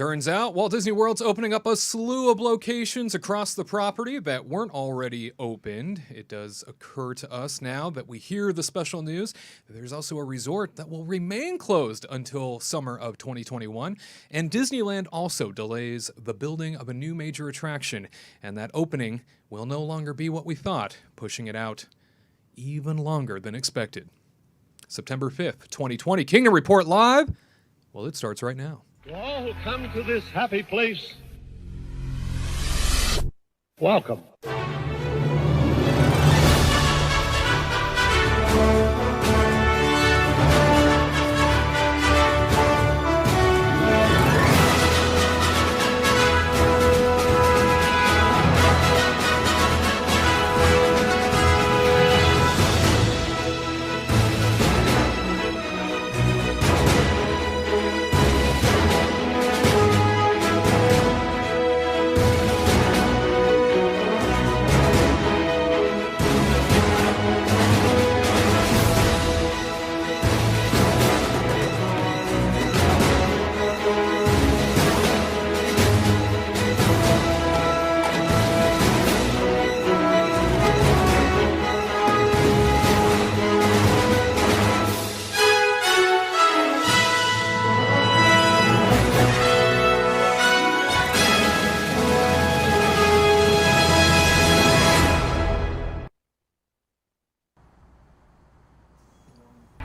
Turns out Walt Disney World's opening up a slew of locations across the property that weren't already opened. It does occur to us now that we hear the special news. There's also a resort that will remain closed until summer of 2021. And Disneyland also delays the building of a new major attraction. And that opening will no longer be what we thought, pushing it out even longer than expected. September 5th, 2020. Kingdom Report Live. Well, it starts right now. To all who come to this happy place, welcome.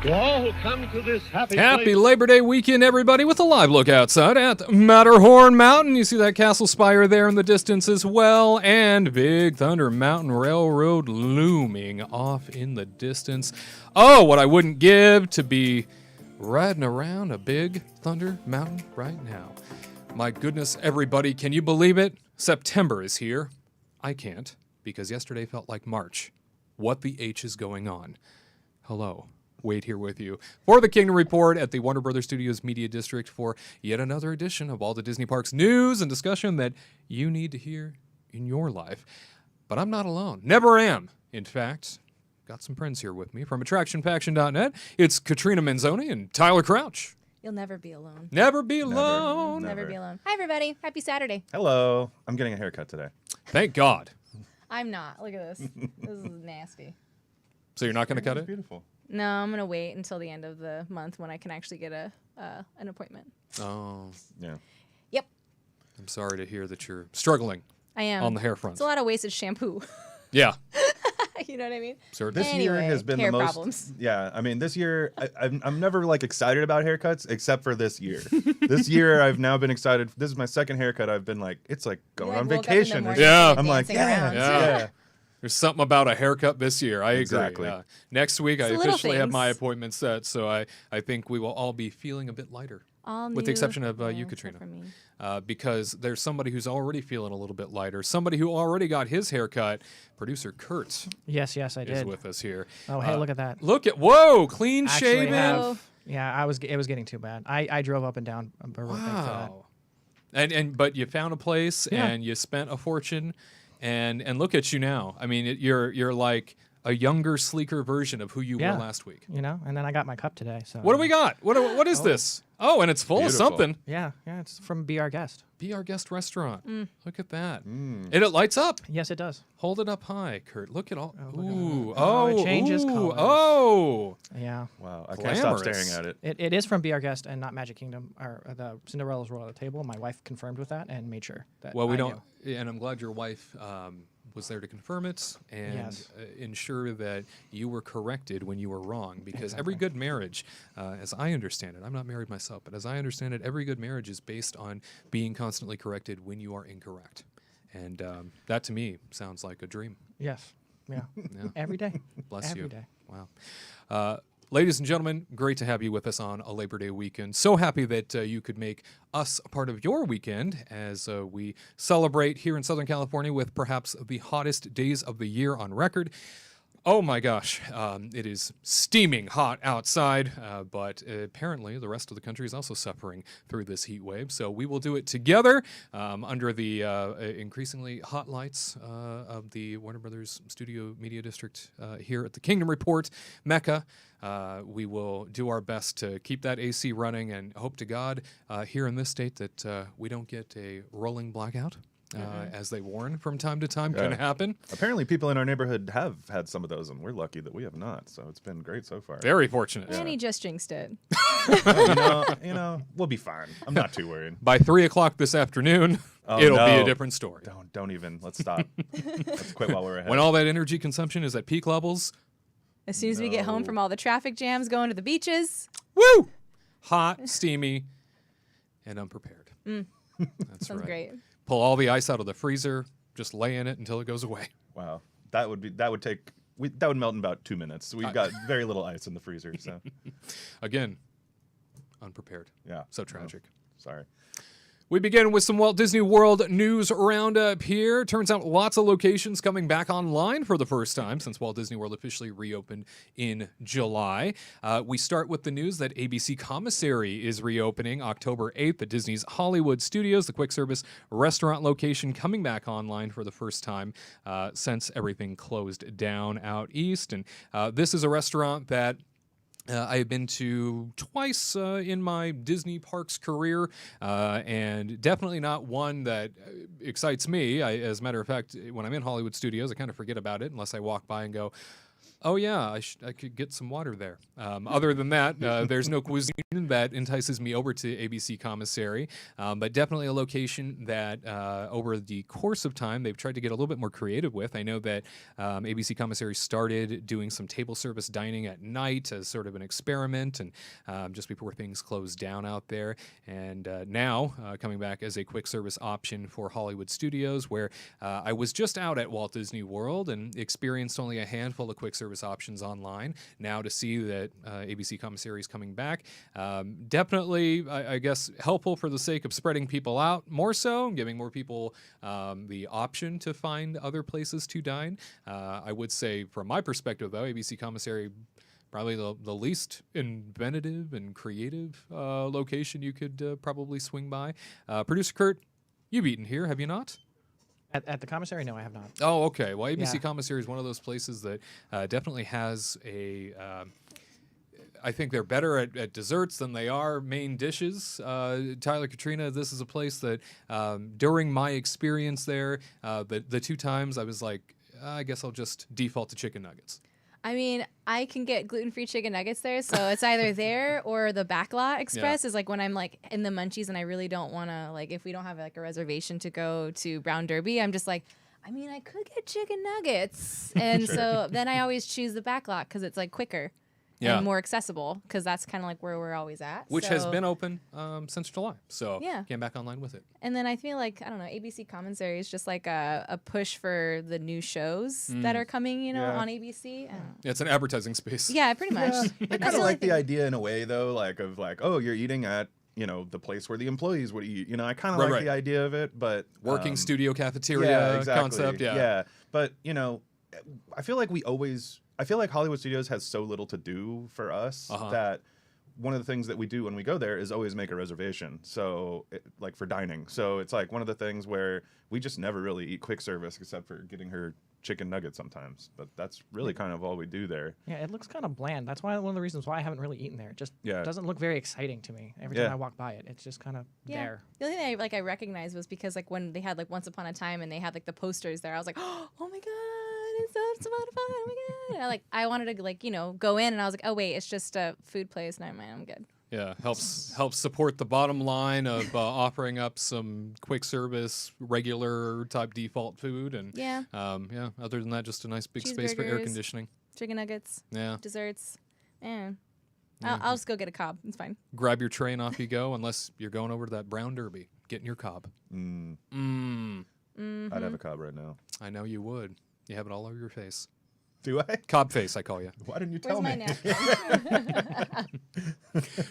To all who come to this happy place, Labor Day weekend, everybody, with a live look outside at Matterhorn Mountain. You see that castle spire there in the distance as well, and Big Thunder Mountain Railroad looming off in the distance. Oh, what I wouldn't give to be riding around a Big Thunder Mountain right now. My goodness, everybody, can you believe it? September is here. I can't, because yesterday felt like March. What the H is going on? Hello. Wade here with you for the Kingdom Report at the Warner Brothers Studios Media District for yet another edition of all the Disney Parks news and discussion that you need to hear in your life. But I'm not alone. Never am. In fact, got some friends here with me from AttractionFaction.net. It's Katrina Manzone and Tyler Crouch. You'll never be alone. Never be alone. Never be alone. Hi, everybody. Happy Saturday. Hello. I'm getting a haircut today. Thank God. I'm not. Look at this. This is nasty. So you're not going to cut it? Beautiful. No, I'm going to wait until the end of the month when I can actually get an appointment. Oh. Yeah. Yep. I'm sorry to hear that you're struggling I am. on the hair front. It's a lot of wasted shampoo. Yeah. You know what I mean? This year has been hair the most. Problems. Yeah, I mean, this year I'm never like excited about haircuts except for this year. This year I've now been excited. This is my second haircut. I've been like, it's like going on woke up in the vacation. morning Yeah. and I'm like, dancing yeah, around. yeah. There's something about a haircut this year. I agree. Exactly. Next week, I It's the little officially have my things. appointment set, so I think we will all be feeling a bit lighter. All With the new- exception of you, yeah, except Katrina. for me. Because there's somebody who's already feeling a little bit lighter. Somebody who already got his haircut. Producer Curt Yes, I is did. with us here. Oh, hey, look at that. Whoa, clean Actually shaven. have- yeah, it was getting too bad. I drove up and down. Wow. But you found a place Yeah. and you spent a fortune, and look at you now. I mean, you're like a younger, sleeker version of who you Yeah. were last week. You know, and then I got my cup today. So What do we got? What is this? Oh, and it's full Beautiful. of something. Yeah, it's from Be Our Guest. Be Our Guest restaurant. Look at that. Mm. And it lights up. Yes, it does. Hold it up high, Curt. Look at all. look at Ooh. that. Oh, it changes ooh, colors. Oh. Yeah, Wow, I can't stop Glamorous. staring at it. it is from Be Our Guest and not Magic Kingdom or the Cinderella's Royal Table. My wife confirmed with that and made sure that. Well, we I don't. knew. And I'm glad your wife was there to confirm it and Yes. ensure that you were corrected when you were wrong. Because every Exactly. good marriage, as I understand it, I'm not married myself, but as I understand it, every good marriage is based on being constantly corrected when you are incorrect. And that to me sounds like a dream. Yes. Yeah. Yeah. Every day. Bless Every you. day. Wow. Ladies and gentlemen, great to have you with us on a Labor Day weekend. So happy that you could make us a part of your weekend as we celebrate here in Southern California with perhaps the hottest days of the year on record. Oh my gosh, it is steaming hot outside, but apparently the rest of the country is also suffering through this heat wave. So we will do it together under the increasingly hot lights of the Warner Brothers Studio Media District here at the Kingdom Report Mecca. We will do our best to keep that AC running and hope to God here in this state that we don't get a rolling blackout. As they warn from time to time, can happen. Apparently, people in our neighborhood have had some of those, and we're lucky that we have not. So it's been great so far. Very fortunate. And he just jinxed it. We'll be fine. I'm not too worried. By 3 o'clock this afternoon, it'll be a different story. Don't even. Let's stop. Let's quit while we're ahead. When all that energy consumption is at peak levels, As soon as we get home from all the traffic jams going to the beaches. woo! Hot, steamy, and unprepared. That's Sounds right. great. Pull all the ice out of the freezer, just lay in it until it goes away. Wow, that would melt in about 2 minutes. We've got very little ice in the freezer, so Again, unprepared. yeah. So tragic. Sorry. We begin with some Walt Disney World news roundup here. Turns out lots of locations coming back online for the first time since Walt Disney World officially reopened in July. We start with the news that ABC Commissary is reopening October 8th at Disney's Hollywood Studios, the quick service restaurant location coming back online for the first time since everything closed down out east. And this is a restaurant that I've been to twice in my Disney parks career, and definitely not one that excites me. As a matter of fact, when I'm in Hollywood Studios, I kind of forget about it unless I walk by and go, oh yeah, I could get some water there. Other than that, there's no cuisine that entices me over to ABC Commissary, but definitely a location that over the course of time they've tried to get a little bit more creative with. I know that ABC Commissary started doing some table service dining at night as sort of an experiment, and just before things closed down out there, and now coming back as a quick service option for Hollywood Studios, where I was just out at Walt Disney World and experienced only a handful of quick service options online. Now to see that ABC Commissary is coming back, definitely, I guess, helpful for the sake of spreading people out more so, giving more people the option to find other places to dine. I would say, from my perspective, though, ABC Commissary probably the least inventive and creative location you could probably swing by. Producer Curt, you've eaten here, have you not? At the commissary? No, I have not. Oh, okay. Well, ABC Yeah. Commissary is one of those places that definitely has a. I think they're better at desserts than they are main dishes. Tyler, Katrina, this is a place that during my experience there, the two times I was like, I guess I'll just default to chicken nuggets. I mean, I can get gluten-free chicken nuggets there, so it's either there or the Backlot Express is like when I'm like in the munchies and I really don't want to, like, if we don't have like a reservation to go to Brown Derby, I'm just like, I mean, I could get chicken nuggets. And so then I always choose the Backlot because it's like quicker and more accessible, because that's kind of like where we're always at. Which has been open since July, so came back online with it. And then I feel like, I don't know, ABC Commissary is just like a push for the new shows that are coming, on ABC. I don't know. It's an advertising space. Yeah, pretty much. I kind of like the idea in a way, though, oh, you're eating at the place where the employees would eat. I kind of like the idea of it, but working studio cafeteria concept. Yeah, but I feel like Hollywood Studios has so little to do for us that one of the things that we do when we go there is always make a reservation. So, like for dining. So it's like one of the things where we just never really eat quick service except for getting her chicken nuggets sometimes. But that's really kind of all we do there. Yeah, it looks kind of bland. That's one of the reasons why I haven't really eaten there. It just doesn't look very exciting to me. Every time I walk by it, it's just kind of there. The only thing I recognized was because like when they had like Once Upon a Time and they had like the posters there, I was like, oh my god, it's so much fun! Oh my god! And I wanted to go in, and I was like, oh wait, it's just a food place. Never mind, I'm good. Yeah, helps support the bottom line of offering up some quick service, regular type default food, and other than that, just a nice big space for air conditioning. Chicken nuggets. Yeah. Desserts. Man. I'll just go get a Cobb. It's fine. Grab your tray and off you go, unless you're going over to that Brown Derby, getting your Cobb. I'd have a Cobb right now. I know you would. You have it all over your face. Do I? Cobb face, I call you. Why didn't you Where's tell my me? napkin?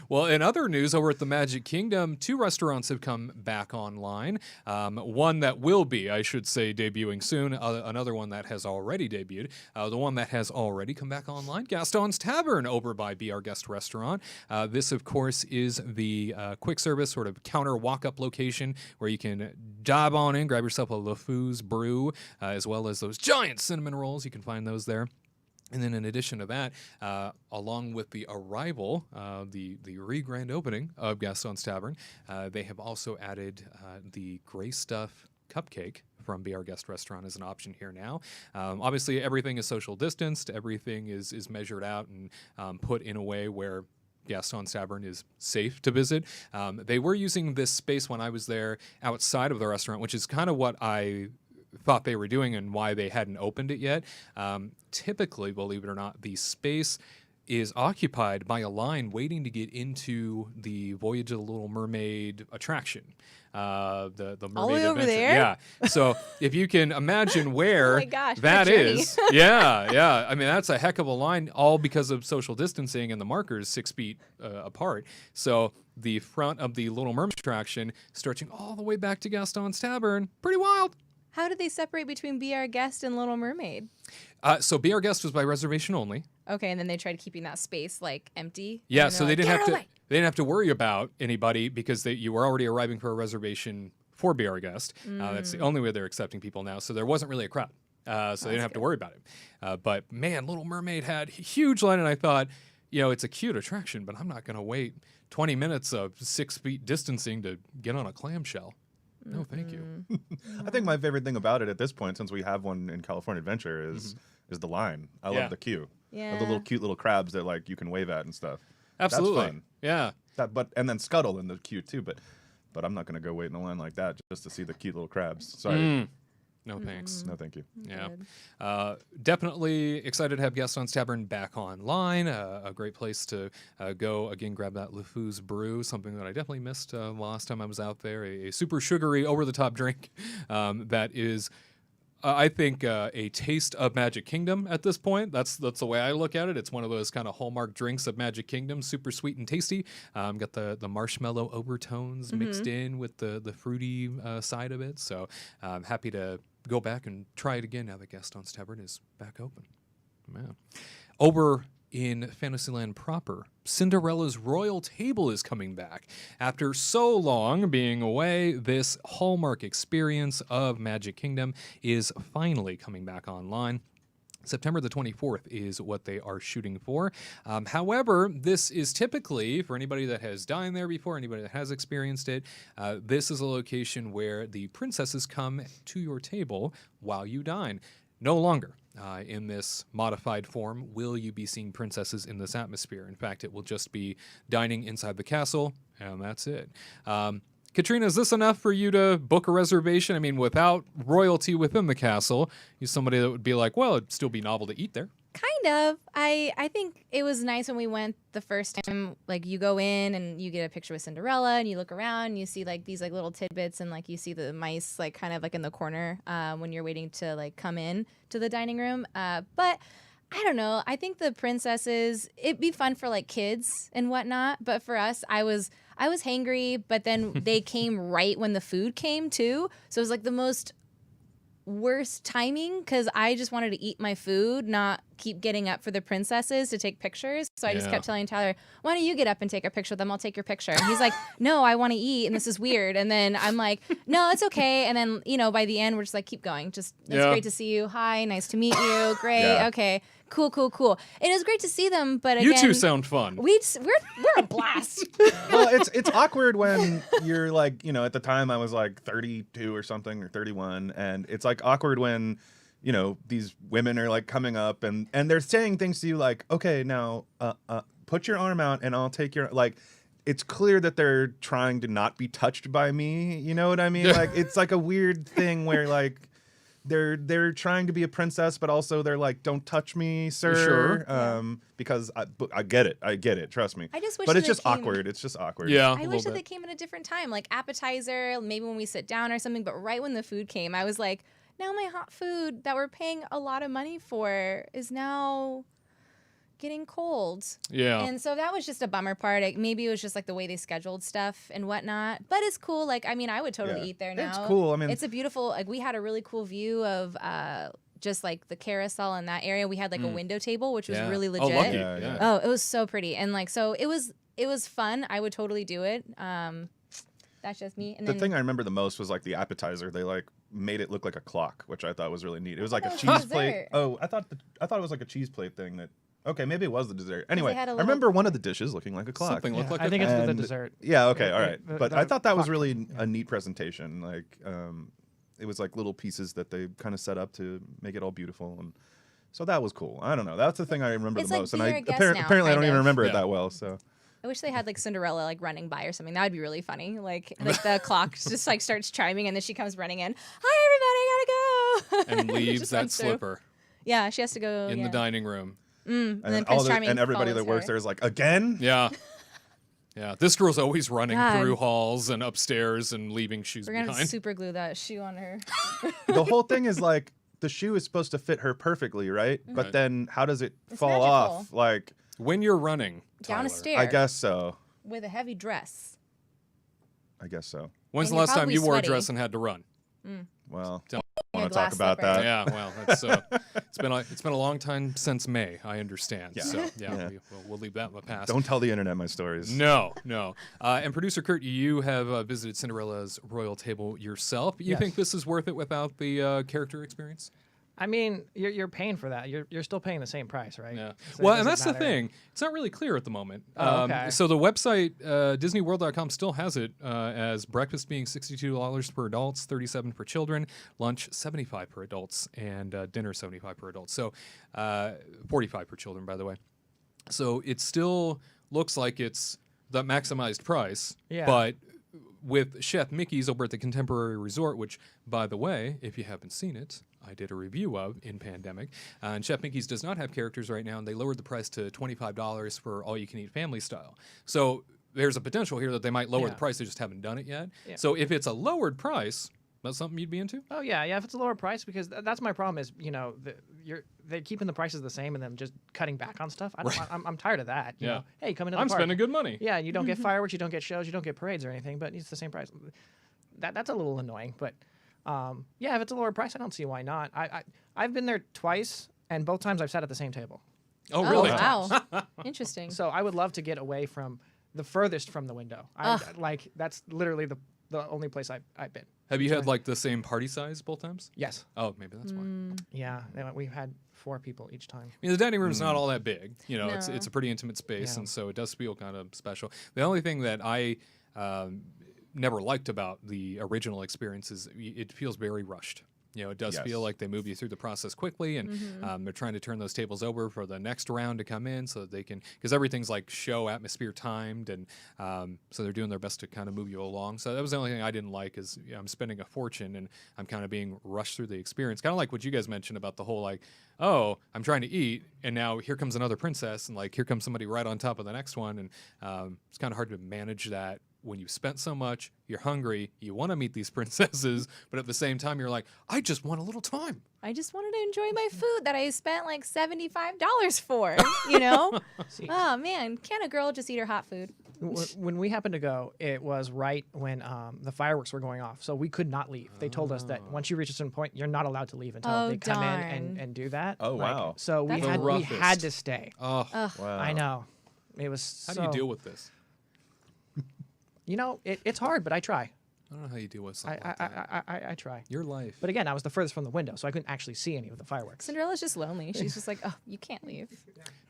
Well, in other news, over at the Magic Kingdom, 2 restaurants have come back online. One that will be, I should say, debuting soon. Another one that has already debuted. The one that has already come back online, Gaston's Tavern over by Be Our Guest restaurant. This, of course, is the quick service sort of counter walk-up location where you can dive on in, grab yourself a LeFou's brew, as well as those giant cinnamon rolls. You can find those there. And then in addition to that, along with the arrival, the re-grand opening of Gaston's Tavern, they have also added the Gray Stuff cupcake from Be Our Guest restaurant as an option here now. Obviously, everything is social distanced. Everything is measured out and put in a way where Gaston's Tavern is safe to visit. They were using this space when I was there outside of the restaurant, which is kind of what I thought they were doing and why they hadn't opened it yet. Typically, believe it or not, the space is occupied by a line waiting to get into the Voyage of the Little Mermaid attraction. The Mermaid all the way over Adventure. there? Yeah. So if you can imagine where Oh my gosh, that what a journey. is. Yeah. I mean, that's a heck of a line, all because of social distancing and the markers 6 feet apart. So the front of the Little Mermaid attraction stretching all the way back to Gaston's Tavern. Pretty wild. How did they separate between Be Our Guest and Little Mermaid? So Be Our Guest was by reservation only. Okay, and then they tried keeping that space like empty. Yeah, and so they're they like, didn't have "Get to. away." They didn't have to worry about anybody because you were already arriving for a reservation for Be Our Guest. That's the only way they're accepting people now. So there wasn't really a crowd. So they didn't have to worry about it. But man, Little Mermaid had a huge line, and I thought, it's a cute attraction, but I'm not going to wait 20 minutes of 6 feet distancing to get on a clamshell. No, thank you. I think my favorite thing about it at this point, since we have one in California Adventure, is the line. I love the queue. Yeah. Of the little cute little crabs that like you can wave at and stuff. Absolutely. That's fun. Yeah. And then Scuttle in the queue too, but I'm not gonna go wait in a line like that just to see the cute little crabs. Sorry. No thanks. No, thank you. Yeah. Definitely excited to have Gaston's Tavern back online. A great place to go, again, grab that LeFou's brew, something that I definitely missed last time I was out there. A super sugary, over-the-top drink that is, I think, a taste of Magic Kingdom at this point. That's the way I look at it. It's one of those kind of hallmark drinks of Magic Kingdom, super sweet and tasty. Got the marshmallow overtones mixed in with the fruity side of it. So I'm happy to go back and try it again now that Gaston's Tavern is back open. Man. Over in Fantasyland proper, Cinderella's Royal Table is coming back. After so long being away, this hallmark experience of Magic Kingdom is finally coming back online. September the 24th is what they are shooting for. However, this is typically, for anybody that has dined there before, anybody that has experienced it, this is a location where the princesses come to your table while you dine. No longer. In this modified form, will you be seeing princesses in this atmosphere? In fact, it will just be dining inside the castle, and that's it. Katrina, is this enough for you to book a reservation? I mean, without royalty within the castle, you're somebody that would be like, well, it'd still be novel to eat there. Kind of. I think it was nice when we went the first time. Like, you go in and you get a picture with Cinderella, and you look around and you see like these like little tidbits, and like you see the mice like kind of like in the corner when you're waiting to like come in to the dining room. But I don't know. I think the princesses, it'd be fun for like kids and whatnot. But for us, I was hangry, but then they came right when the food came too. So it was like the most worst timing because I just wanted to eat my food, not keep getting up for the princesses to take pictures. So I just kept telling Tyler, why don't you get up and take a picture with them? I'll take your picture. And he's like, no, I want to eat, and this is weird. And then I'm like, no, it's okay. And then, by the end, we're just like, keep going. Just, it's great to see you. Hi, nice to meet you. Great. Okay. Cool. And it was great to see them, but again, You two sound fun. we're a blast. Well, it's awkward when you're like, at the time I was like 32 or something, or 31, and it's like awkward when these women are like coming up and they're saying things to you like, okay, now put your arm out and I'll take your, like, it's clear that they're trying to not be touched by me. You know what I mean? Like, it's like a weird thing where like they're trying to be a princess, but also they're like, don't touch me, sir. Sure. Because I get it. Trust me. I just wish but it's that just it came- awkward. It's just awkward. Yeah, I wish that they came at a different time, like appetizer, maybe when we sit down or something. But right when the food came, I was like, now my hot food that we're paying a lot of money for is now getting cold. Yeah. And so that was just a bummer part. Maybe it was just like the way they scheduled stuff and whatnot. But it's cool. Like, I mean, I would totally eat there now. It's cool. I mean, it's a beautiful, like, we had a really cool view of just like the carousel in that area. We had like a window table, which was really legit. Oh, lucky. Oh, it was so pretty. And like, so it was fun. I would totally do it. That's just me. And the thing I remember the most was like the appetizer. They like made it look like a clock, which I thought was really neat. It was like a cheese plate. Oh, I thought it was like a cheese plate thing that. Okay, maybe it was the dessert. Anyway, I remember one of the dishes looking like a clock. Something looked like I think it's the dessert. Yeah, okay, all right. But I thought that was really a neat presentation. Like, it was like little pieces that they kind of set up to make it all beautiful, and so that was cool. I don't know. That's the thing I remember the most, and apparently I don't even remember it that well. So I wish they had like Cinderella like running by or something. That would be really funny. Like the clock just like starts chiming, and then she comes running in. Hi, everybody, gotta go. And leaves that slipper. Yeah, she has to go in the dining room. And then and everybody that works there is like, again? Yeah. Yeah. This girl's always running through halls and upstairs and leaving shoes behind. We're going to super glue that shoe on her. The whole thing is like, the shoe is supposed to fit her perfectly, right? Mm-hmm. But then how does it fall magical. off? Like when you're running, down a Tyler. stair. I guess so. With a heavy dress. I guess so. When's And the last time probably you wore a sweaty. dress and had to run? Well, Don't want to glass talk about slipper. that. Yeah, well, that's it's been a long time since May. I understand. Yeah. So Yeah. we'll leave that in the past. Don't tell the internet my stories. No. And producer Curt, you have visited Cinderella's royal table yourself. You Yes. think this is worth it without the character experience? I mean, you're paying for that. You're still paying the same price, right? Yeah. So Well, it and that's doesn't the matter. thing. It's not really clear at the moment. Oh, okay. So the website, DisneyWorld.com, still has it as breakfast being $62 per adults, $37 per children, lunch $75 per adults, and dinner $75 per adult. So $45 per children, by the way. So it still looks like it's the maximized price, Yeah. but with Chef Mickey's over at the Contemporary Resort, which, by the way, if you haven't seen it, I did a review of in pandemic. And Chef Mickey's does not have characters right now, and they lowered the price to $25 for all-you-can-eat family style. So there's a potential here that they might lower the price. They just haven't done it yet. Yeah. So if it's a lowered price, that's something you'd be into? Oh yeah. If it's a lower price, because that's my problem is, they're keeping the prices the same and then just cutting back on stuff. I'm tired of that. You know, hey, come into the I'm park. spending good money. Yeah, you don't get fireworks, you don't get shows, you don't get parades or anything, but it's the same price. That's a little annoying, but if it's a lower price, I don't see why not. I've been there twice, and both times I've sat at the same table. Oh, really? Oh, wow. Interesting. So I would love to get away from the furthest from the window. That's literally the only place I've been. Have you had like the same party size both times? Yes. Oh, maybe that's why. Yeah, we've had 4 people each time. I mean, the dining room is not all that big. You know, No. it's a pretty intimate space, Yeah. and so it does feel kind of special. The only thing that I never liked about the original experience is it feels very rushed. You know, it does feel like they move you through the process quickly, and they're trying to turn those tables over for the next round to come in so that they can, because everything's like show atmosphere timed, and so they're doing their best to kind of move you along. So that was the only thing I didn't like is I'm spending a fortune and I'm kind of being rushed through the experience. Kind of like what you guys mentioned about the whole like, oh, I'm trying to eat, and now here comes another princess, and like here comes somebody right on top of the next one, and it's kind of hard to manage that. When you've spent so much, you're hungry, you want to meet these princesses, but at the same time, you're like, I just want a little time. I just wanted to enjoy my food that I spent like $75 for, you know? Oh, man. Can a girl just eat her hot food? When we happened to go, it was right when the fireworks were going off, so we could not leave. They told us that once you reach a certain point, you're not allowed to leave until they come in and do that. Oh, wow. So we had to stay. Oh, Wow. I know. It was how do you deal with this? You know, it's hard, but I try. I don't know how you deal with something like that. I try. Your life. But again, I was the furthest from the window, so I couldn't actually see any of the fireworks. Cinderella's just lonely. She's just like, oh, you can't leave.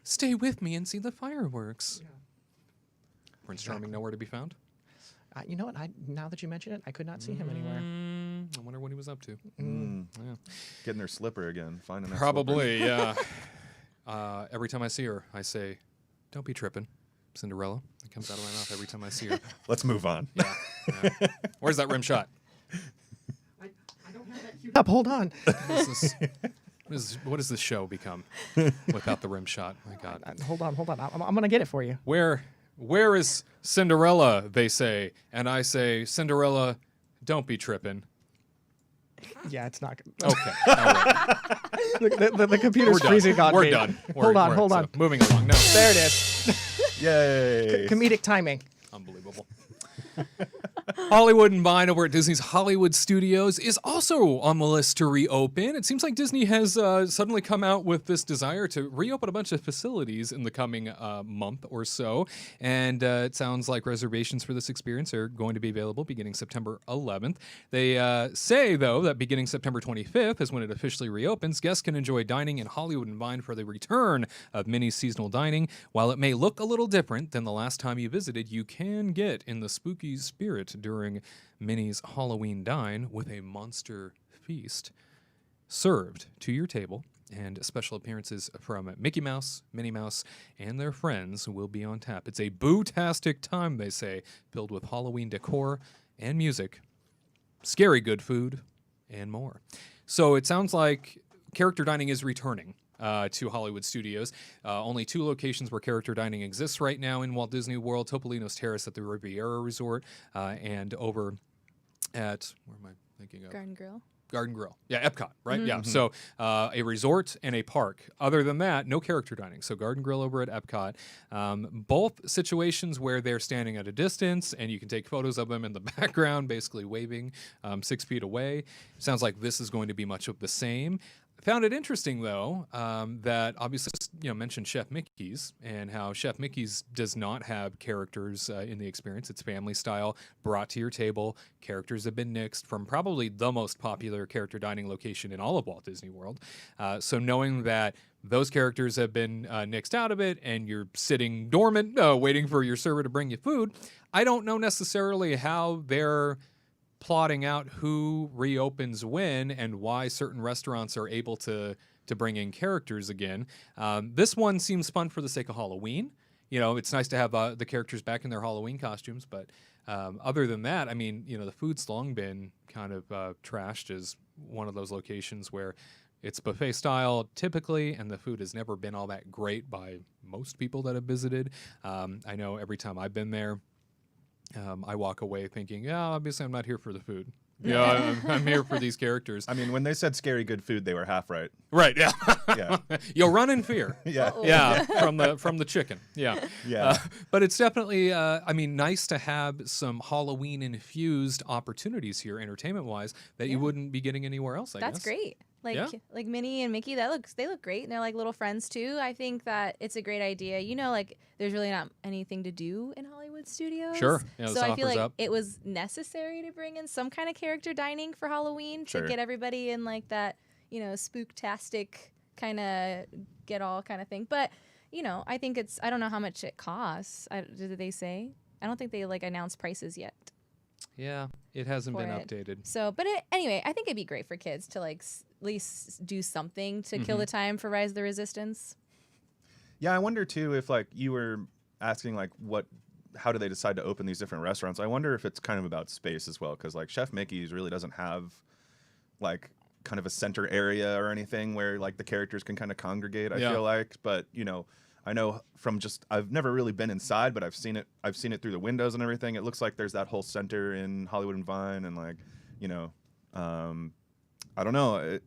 Stay with me and see the fireworks. Yeah. Prince Charming nowhere to be found? You know what? Now that you mention it, I could not see him anywhere. I wonder what he was up to. Yeah. Getting their slipper again. Finding that Probably, yeah. Every time I see her, I say, don't be tripping, Cinderella. It comes out of my mouth every time I see her. Let's move on. Yeah. Where's that rim shot? I don't have that queued up. Hold on. What does this show become without the rim shot? My God. Hold on. I'm going to get it for you. Where is Cinderella, they say. And I say, Cinderella, don't be tripping. Yeah, it's not good. Okay. All right. The computer's freezing on We're me. done. Hold on. So moving along. No. There it is. Yay! Comedic timing. Unbelievable. Hollywood and Vine over at Disney's Hollywood Studios is also on the list to reopen. It seems like Disney has suddenly come out with this desire to reopen a bunch of facilities in the coming month or so. And it sounds like reservations for this experience are going to be available beginning September 11th. They say, though, that beginning September 25th is when it officially reopens. Guests can enjoy dining in Hollywood and Vine for the return of Minnie's seasonal dining. While it may look a little different than the last time you visited, you can get in the spooky spirit during Minnie's Halloween Dine with a monster feast served to your table, and special appearances from Mickey Mouse, Minnie Mouse, and their friends will be on tap. It's a boo-tastic time, they say, filled with Halloween decor and music, scary good food, and more. So it sounds like character dining is returning to Hollywood Studios. Only 2 locations where character dining exists right now in Walt Disney World: Topolino's Terrace at the Riviera Resort, and over at, where am I thinking of? Garden Grill. Yeah, Epcot, right? Mm-hmm. Yeah. So a resort and a park. Other than that, no character dining. So Garden Grill over at Epcot. Both situations where they're standing at a distance and you can take photos of them in the background, basically waving 6 feet away. Sounds like this is going to be much of the same. Found it interesting, though, that obviously, mentioned Chef Mickey's and how Chef Mickey's does not have characters in the experience. It's family style, brought to your table. Characters have been nixed from probably the most popular character dining location in all of Walt Disney World. So knowing that those characters have been nixed out of it and you're sitting dormant, waiting for your server to bring you food, I don't know necessarily how they're plotting out who reopens when and why certain restaurants are able to bring in characters again. This one seems fun for the sake of Halloween. It's nice to have the characters back in their Halloween costumes, but other than that, I mean, the food's long been kind of trashed as one of those locations where it's buffet style typically, and the food has never been all that great by most people that have visited. I know every time I've been there, I walk away thinking, obviously I'm not here for the food. I'm here for these characters. I mean, when they said scary good food, they were half right. Right, yeah. Yeah. You'll run in fear. Yeah. Uh-oh. Yeah, from the chicken. Yeah. Yeah. But it's definitely, nice to have some Halloween-infused opportunities here, entertainment-wise, that you wouldn't be getting anywhere else, I guess. That's great. Yeah. Like Minnie and Mickey, they look great, and they're like little friends too. I think that it's a great idea. There's really not anything to do in Hollywood Studios. Sure. Yeah, so this I feel offers like up. it was necessary to bring in some kind of character dining for Halloween Sure. to get everybody in like that, spooktastic kind of get all kind of thing. But I think I don't know how much it costs. Did they say? I don't think they announced prices yet. Yeah, it hasn't been for it. updated. So, but anyway, I think it'd be great for kids to at least do something to kill the time for Rise of the Resistance. Yeah, I wonder too if you were asking how do they decide to open these different restaurants? I wonder if it's kind of about space as well, because Chef Mickey's really doesn't have kind of a center area or anything where the characters can kind of congregate. I feel like, but I know from I've never really been inside, but I've seen it through the windows and everything. It looks like there's that whole center in Hollywood and Vine, and I don't know.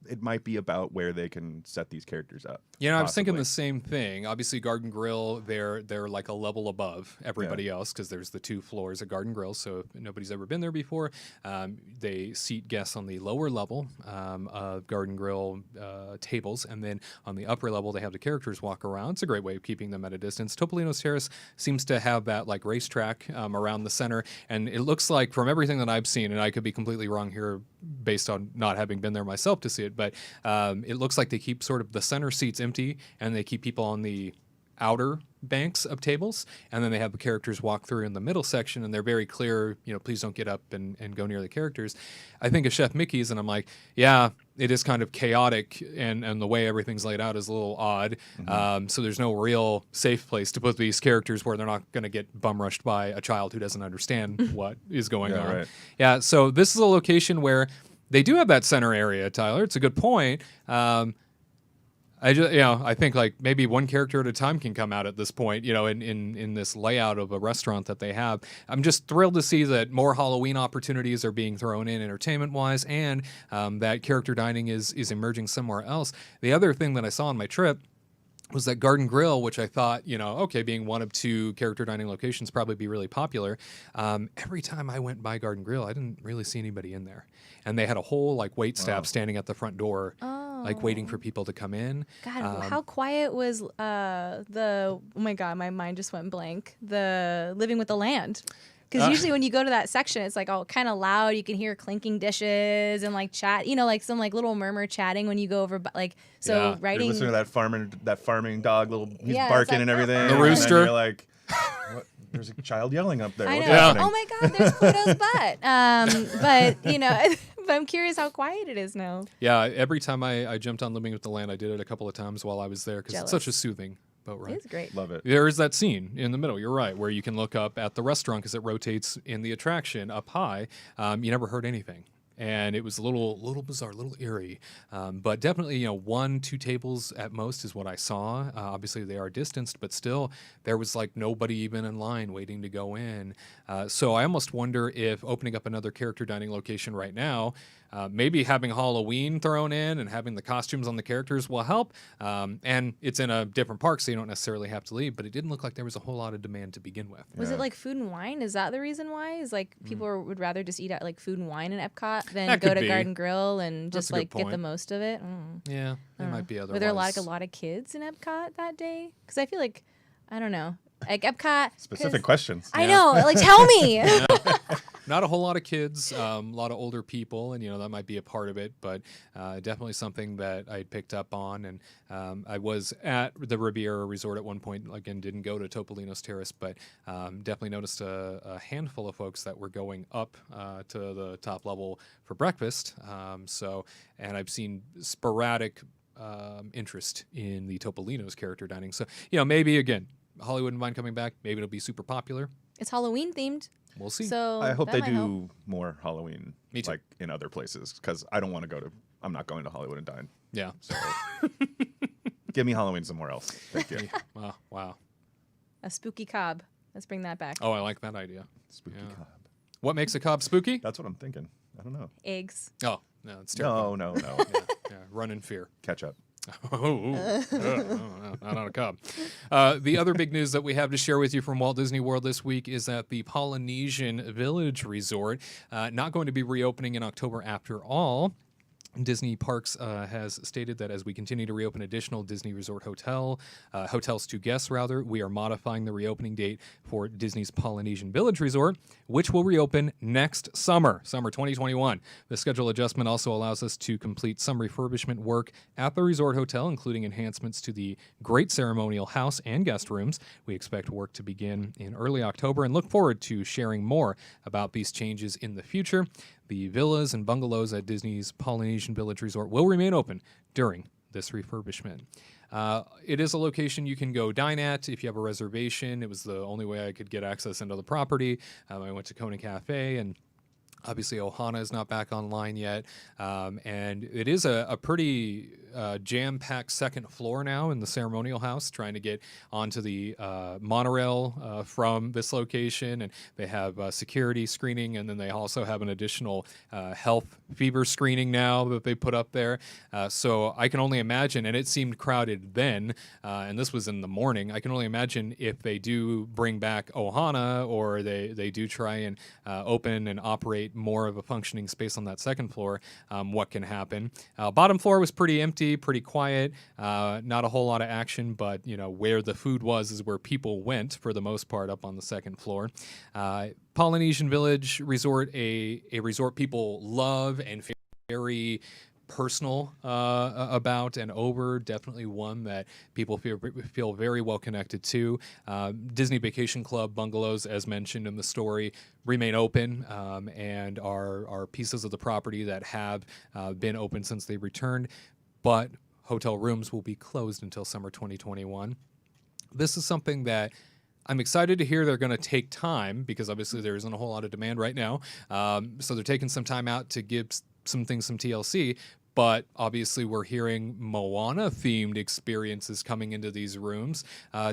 It might be about where they can set these characters up. I was thinking the same thing. Obviously, Garden Grill, they're like a level above everybody else because there's the 2 floors at Garden Grill. So if nobody's ever been there before, they seat guests on the lower level of Garden Grill tables. And then on the upper level, they have the characters walk around. It's a great way of keeping them at a distance. Topolino's Terrace seems to have that racetrack around the center. And it looks like, from everything that I've seen, and I could be completely wrong here based on not having been there myself to see it, but it looks like they keep sort of the center seats empty, and they keep people on the outer banks of tables, and then they have the characters walk through in the middle section, and they're very clear, please don't get up and go near the characters. I think of Chef Mickey's, and I'm like, yeah, it is kind of chaotic, and the way everything's laid out is a little odd. So there's no real safe place to put these characters where they're not going to get bum rushed by a child who doesn't understand what is going on. Right. Yeah, so this is a location where they do have that center area, Tyler. It's a good point. I think like maybe one character at a time can come out at this point, in this layout of a restaurant that they have. I'm just thrilled to see that more Halloween opportunities are being thrown in entertainment-wise, and that character dining is emerging somewhere else. The other thing that I saw on my trip was that Garden Grill, which I thought, okay, being one of 2 character dining locations, probably be really popular. Every time I went by Garden Grill, I didn't really see anybody in there. And they had a whole wait staff standing at the front door, waiting for people to come in. God, how quiet was oh my God, my mind just went blank. The Living with the Land. Because usually when you go to that section, it's like all kind of loud. You can hear clinking dishes and chat, some little murmur chatting when you go over, writing. You're listening to that farming dog, he's barking and everything. The rooster. And you're like, what? There's a child yelling up there. I What's know. happening? Oh my God, there's Pluto's butt. But I'm curious how quiet it is now. Yeah, every time I jumped on Living with the Land, I did it a couple of times while I was there because it's such a soothing boat ride. It's great. Love it. There is that scene in the middle, you're right, where you can look up at the restaurant because it rotates in the attraction up high. You never heard anything. And it was a little bizarre, a little eerie. But definitely, 1-2 tables at most is what I saw. Obviously, they are distanced, but still, there was nobody even in line waiting to go in. So I almost wonder if opening up another character dining location right now, maybe having Halloween thrown in and having the costumes on the characters will help. And it's in a different park, so you don't necessarily have to leave. But it didn't look like there was a whole lot of demand to begin with. Was it food and wine? Is that the reason why? Is people would rather just eat at food and wine in Epcot than That go could to be. Garden Grill and That's just a good get the point. most of it? Mm. Yeah, it might be otherwise. Were there a lot of kids in Epcot that day? Because I feel I don't know, Epcot. Specific questions. I know, tell me. Not a whole lot of kids, a lot of older people, and that might be a part of it, but definitely something that I picked up on. And I was at the Riviera Resort at one point. Again, didn't go to Topolino's Terrace, but definitely noticed a handful of folks that were going up to the top level for breakfast. And I've seen sporadic interest in the Topolino's character dining. So, maybe again, Hollywood wouldn't mind coming back. Maybe it'll be super popular. It's Halloween themed. We'll see. So I hope that they might do help. more Halloween, Me too. in other places, because I don't want to I'm not going to Hollywood and Dine. Yeah. So give me Halloween somewhere else. Thank you. Wow. A spooky cob. Let's bring that back. Oh, I like that idea. Spooky Yeah. Cobb. What makes a cob spooky? That's what I'm thinking. I don't know. Eggs. Oh, no, it's terrible. No. Yeah, run in fear. Ketchup. Not on a cob. The other big news that we have to share with you from Walt Disney World this week is that the Polynesian Village Resort not going to be reopening in October after all. Disney Parks has stated that as we continue to reopen additional Disney Resort hotels to guests, we are modifying the reopening date for Disney's Polynesian Village Resort, which will reopen next summer 2021. The schedule adjustment also allows us to complete some refurbishment work at the resort hotel, including enhancements to the Great Ceremonial House and guest rooms. We expect work to begin in early October and look forward to sharing more about these changes in the future. The villas and bungalows at Disney's Polynesian Village Resort will remain open during this refurbishment. It is a location you can go dine at if you have a reservation. It was the only way I could get access into the property. I went to Kona Cafe, and obviously Ohana is not back online yet. And it is a pretty jam-packed second floor now in the ceremonial house, trying to get onto the monorail from this location. And they have security screening, and then they also have an additional health fever screening now that they put up there. So I can only imagine, and it seemed crowded then, and this was in the morning, I can only imagine if they do bring back Ohana, or they do try and open and operate more of a functioning space on that second floor, what can happen. Bottom floor was pretty empty, pretty quiet, not a whole lot of action, but where the food was is where people went for the most part up on the second floor. Polynesian Village Resort, a resort people love and very personal about and over, definitely one that people feel very well connected to. Disney Vacation Club bungalows, as mentioned in the story, remain open and are pieces of the property that have been open since they returned, but hotel rooms will be closed until summer 2021. This is something that I'm excited to hear they're going to take time, because obviously there isn't a whole lot of demand right now. So they're taking some time out to give some things some TLC. but obviously we're hearing Moana-themed experiences coming into these rooms.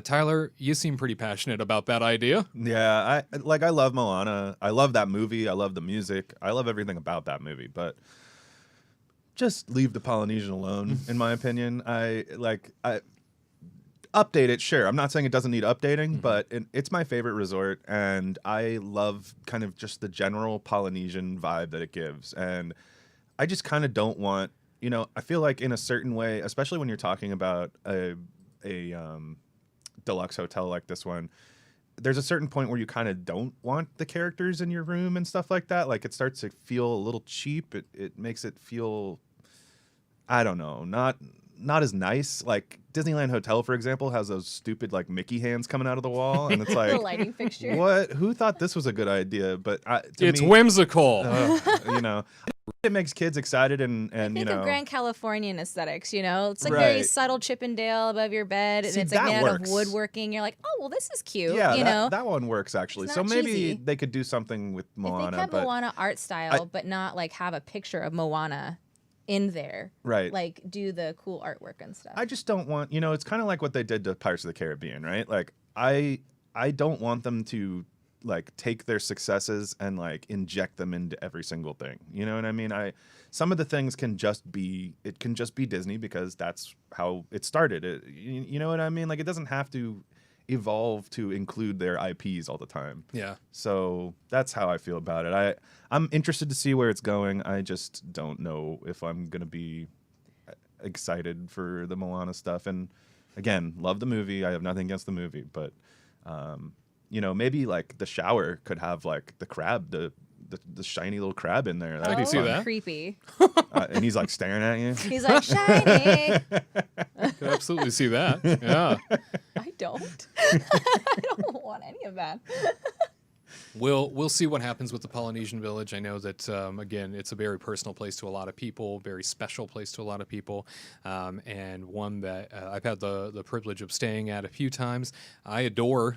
Tyler, you seem pretty passionate about that idea. Yeah, I love Moana. I love that movie. I love the music. I love everything about that movie, but just leave the Polynesian alone, in my opinion. I update it, sure. I'm not saying it doesn't need updating, but it's my favorite resort, and I love kind of just the general Polynesian vibe that it gives. And I just kind of don't want, I feel like in a certain way, especially when you're talking about a deluxe hotel like this one, there's a certain point where you kind of don't want the characters in your room and stuff like that. Like, it starts to feel a little cheap. It makes it feel, I don't know, not as nice. Like Disneyland Hotel, for example, has those stupid like Mickey hands coming out of the wall, and it's like the lighting fixture. What? Who thought this was a good idea? But It's whimsical. It makes kids excited, and Think of Grand Californian aesthetics. It's like Right. very subtle Chippendale above your bed, and See, it's like that made out of works. woodworking. You're like, oh well, this is cute. Yeah, that one works actually. It's So not maybe cheesy. they could do something with If Moana. they kept but Moana art style, but not like have a picture of Moana in there, Right. Like do the cool artwork and stuff. I just don't want, it's kind of like what they did to Pirates of the Caribbean, right? Like I don't want them to like take their successes and like inject them into every single thing. You know what I mean? Some of the things can just be Disney because that's how it started. You know what I mean? Like, it doesn't have to evolve to include their IPs all the time. Yeah. So that's how I feel about it. I'm interested to see where it's going. I just don't know if I'm going to be excited for the Moana stuff. And again, love the movie. I have nothing against the movie, but maybe like the shower could have like the crab, the shiny little crab in there. That'd be see fun. that. Creepy. And he's like staring at you. He's like shiny. Could absolutely see that. Yeah. I don't. I don't want any of that. We'll see what happens with the Polynesian Village. I know that, again, it's a very personal place to a lot of people, very special place to a lot of people, and one that I've had the privilege of staying at a few times. I adore,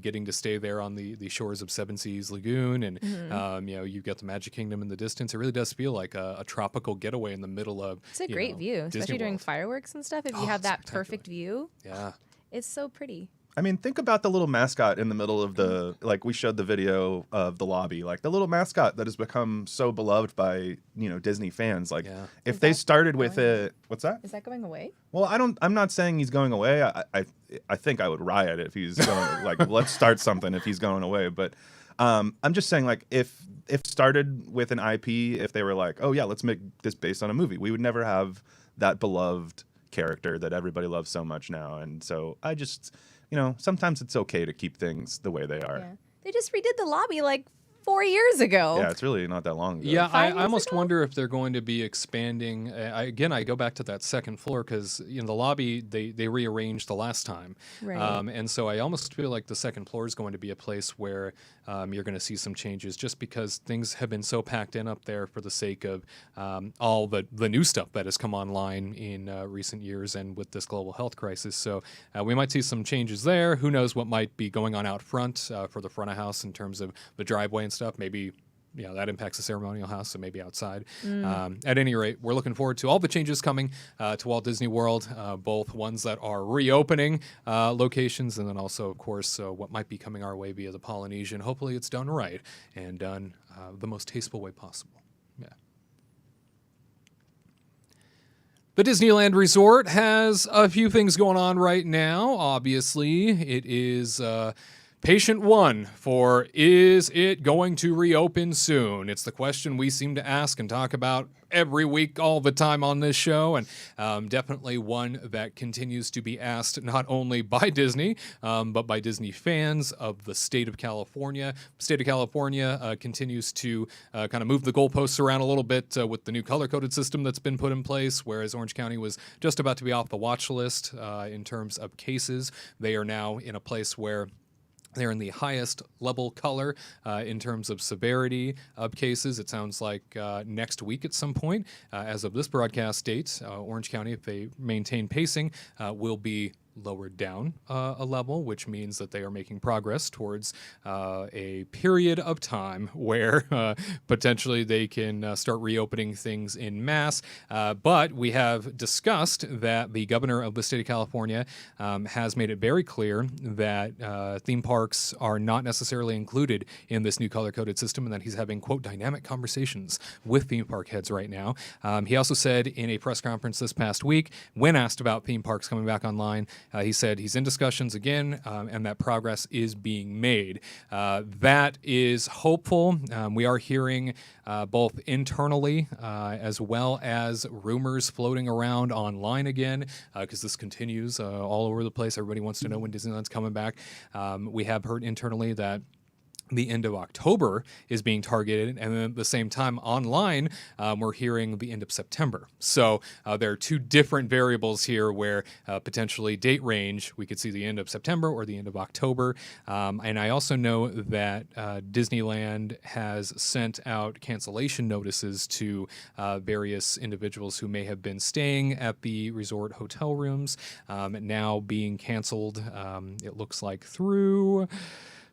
getting to stay there on the shores of Seven Seas Lagoon, and, you've got the Magic Kingdom in the distance. It really does feel like a tropical getaway in the middle of It's a great view, Disney especially during World. fireworks and stuff. If you have that perfect view, Yeah. it's so pretty. I mean, think about the little mascot in the middle of like we showed the video of the lobby, like the little mascot that has become so beloved by, Disney fans. Like if Is they that started with going it, what's that? Is that going away? Well, I'm not saying he's going away. I think I would riot if he's going, like, let's start something if he's going away. But I'm just saying, like, if started with an IP, if they were like, oh yeah, let's make this based on a movie, we would never have that beloved character that everybody loves so much now. And so I just, sometimes it's okay to keep things the way they are. Yeah. They just redid the lobby like 4 years ago. Yeah, it's really not that long ago. Yeah, I 5 years almost ago? wonder if they're going to be expanding. I go back to that second floor because the lobby they rearranged the last time, Right. and so I almost feel like the second floor is going to be a place where you're going to see some changes, just because things have been so packed in up there for the sake of all the new stuff that has come online in recent years and with this global health crisis. So we might see some changes there. Who knows what might be going on out front for the front of house in terms of the driveway and stuff. Maybe that impacts the ceremonial house, so maybe outside. At any rate, we're looking forward to all the changes coming to Walt Disney World, both ones that are reopening locations, and then also, of course, what might be coming our way via the Polynesian. Hopefully it's done right and done the most tasteful way possible. Yeah. The Disneyland Resort has a few things going on right now. Obviously, it is patient one for, is it going to reopen soon? It's the question we seem to ask and talk about every week, all the time on this show, and definitely one that continues to be asked not only by Disney, but by Disney fans of the state of California. The state of California continues to kind of move the goalposts around a little bit with the new color-coded system that's been put in place, whereas Orange County was just about to be off the watch list in terms of cases. They are now in a place where they're in the highest level color in terms of severity of cases. It sounds like next week at some point, as of this broadcast date, Orange County, if they maintain pacing, will be lowered down a level, which means that they are making progress towards a period of time where potentially they can start reopening things in mass. But we have discussed that the governor of the state of California has made it very clear that theme parks are not necessarily included in this new color-coded system, and that he's having, quote, dynamic conversations with theme park heads right now. He also said in a press conference this past week, when asked about theme parks coming back online, he said he's in discussions again, and that progress is being made. That is hopeful. We are hearing both internally as well as rumors floating around online again, because this continues all over the place. Everybody wants to know when Disneyland's coming back. We have heard internally that the end of October is being targeted, and then at the same time online, we're hearing the end of September. So there are two different variables here where potentially date range, we could see the end of September or the end of October. And I also know that Disneyland has sent out cancellation notices to various individuals who may have been staying at the resort hotel rooms, now being canceled, it looks like through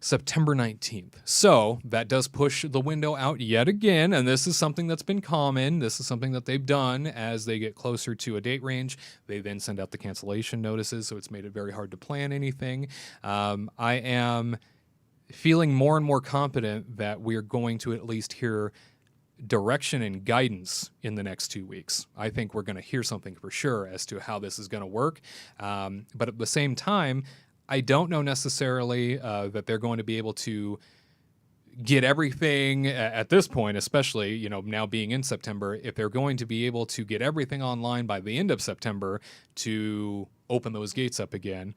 September 19th. So that does push the window out yet again, and this is something that's been common. This is something that they've done as they get closer to a date range. They then send out the cancellation notices, so it's made it very hard to plan anything. I am feeling more and more confident that we're going to at least hear direction and guidance in the next 2 weeks. I think we're going to hear something for sure as to how this is going to work. But at the same time, I don't know necessarily that they're going to be able to get everything at this point, especially, you know, now being in September, if they're going to be able to get everything online by the end of September to open those gates up again.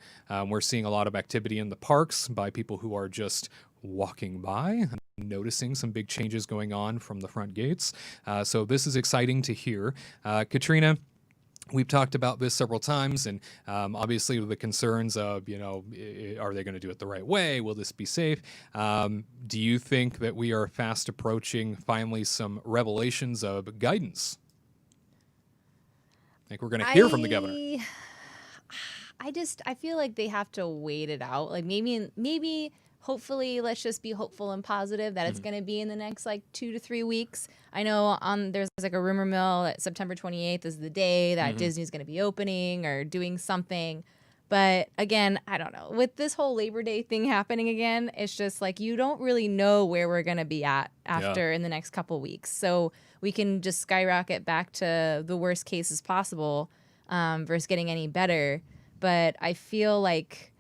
We're seeing a lot of activity in the parks by people who are just walking by, noticing some big changes going on from the front gates. So this is exciting to hear. Katrina, we've talked about this several times, and obviously the concerns of, you know, are they going to do it the right way? Will this be safe? Do you think that we are fast approaching finally some revelations of guidance? I think we're going to hear from the governor. I feel like they have to wait it out. Like maybe hopefully, let's just be hopeful and positive that it's going to be in the next like 2 to 3 weeks. I know there's like a rumor mill that September 28th is the day that Disney's going to be opening or doing something. But again, I don't know. With this whole Labor Day thing happening again, it's just like you don't really know where we're going to be at after in the next couple weeks. So we can just skyrocket back to the worst cases possible versus getting any better. But I feel like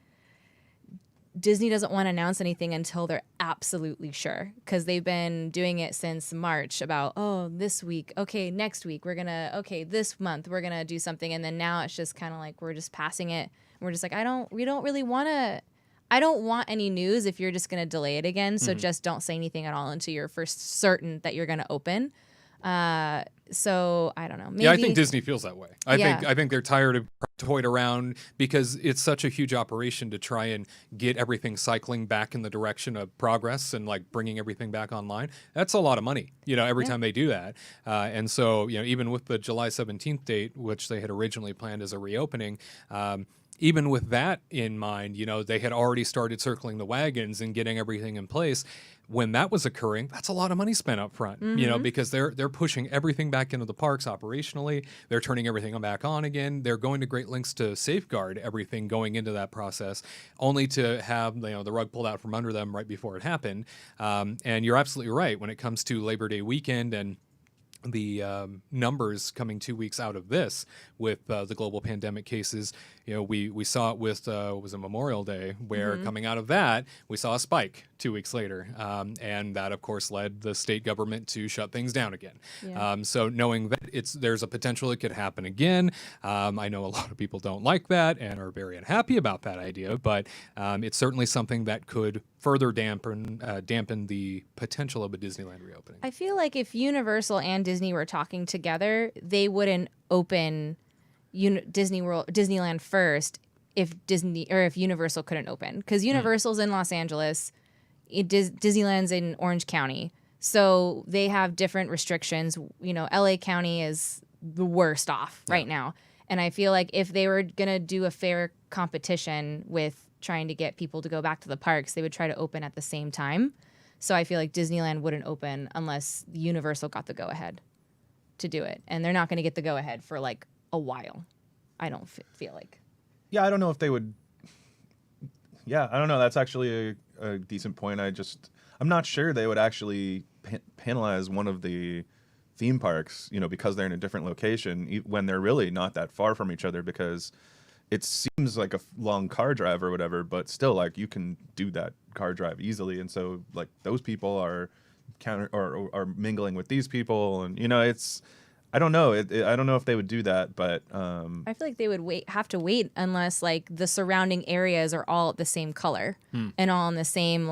Disney doesn't want to announce anything until they're absolutely sure, because they've been doing it since March about, oh, this week, okay, next week, this month, we're going to do something. And then now it's just kind of like we're just passing it. We're just like, I don't want any news if you're just going to delay it again. So just don't say anything at all until you're first certain that you're going to open. So I don't know. Maybe. Yeah, I think Disney feels that way. I think they're tired of toyed around because it's such a huge operation to try and get everything cycling back in the direction of progress and like bringing everything back online. That's a lot of money, you know, every time they do that. And so, you know, even with the July 17th date, which they had originally planned as a reopening, even with that in mind, you know, they had already started circling the wagons and getting everything in place. When that was occurring, that's a lot of money spent up front, you know, because they're pushing everything back into the parks operationally. They're turning everything back on again. They're going to great lengths to safeguard everything going into that process, only to have, you know, the rug pulled out from under them right before it happened. And you're absolutely right when it comes to Labor Day weekend and the numbers coming 2 weeks out of this with the global pandemic cases. You know, we saw it with was a Memorial Day where coming out of that we saw a spike 2 weeks later, and that of course led the state government to shut things down again. So knowing that there's a potential it could happen again, I know a lot of people don't like that and are very unhappy about that idea, but it's certainly something that could further dampen the potential of a Disneyland reopening. I feel like if Universal and Disney were talking together, they wouldn't open Disneyland first if Universal couldn't open, because Universal's in Los Angeles, Disneyland's in Orange County, so they have different restrictions. You know, LA County is the worst off right now, And I feel like if they were going to do a fair competition with trying to get people to go back to the parks, they would try to open at the same time. So I feel like Disneyland wouldn't open unless Universal got the go-ahead to do it. And they're not going to get the go-ahead for like a while, I don't feel like. Yeah, I don't know if they would. Yeah, I don't know. That's actually a decent point. I'm not sure they would actually penalize one of the theme parks, because they're in a different location when they're really not that far from each other, because it seems like a long car drive or whatever, but still, like, you can do that car drive easily. And so, like, those people are are mingling with these people, and it's. I don't know. I don't know if they would do that, but I feel like they would have to wait unless like the surrounding areas are all the same color and all in the same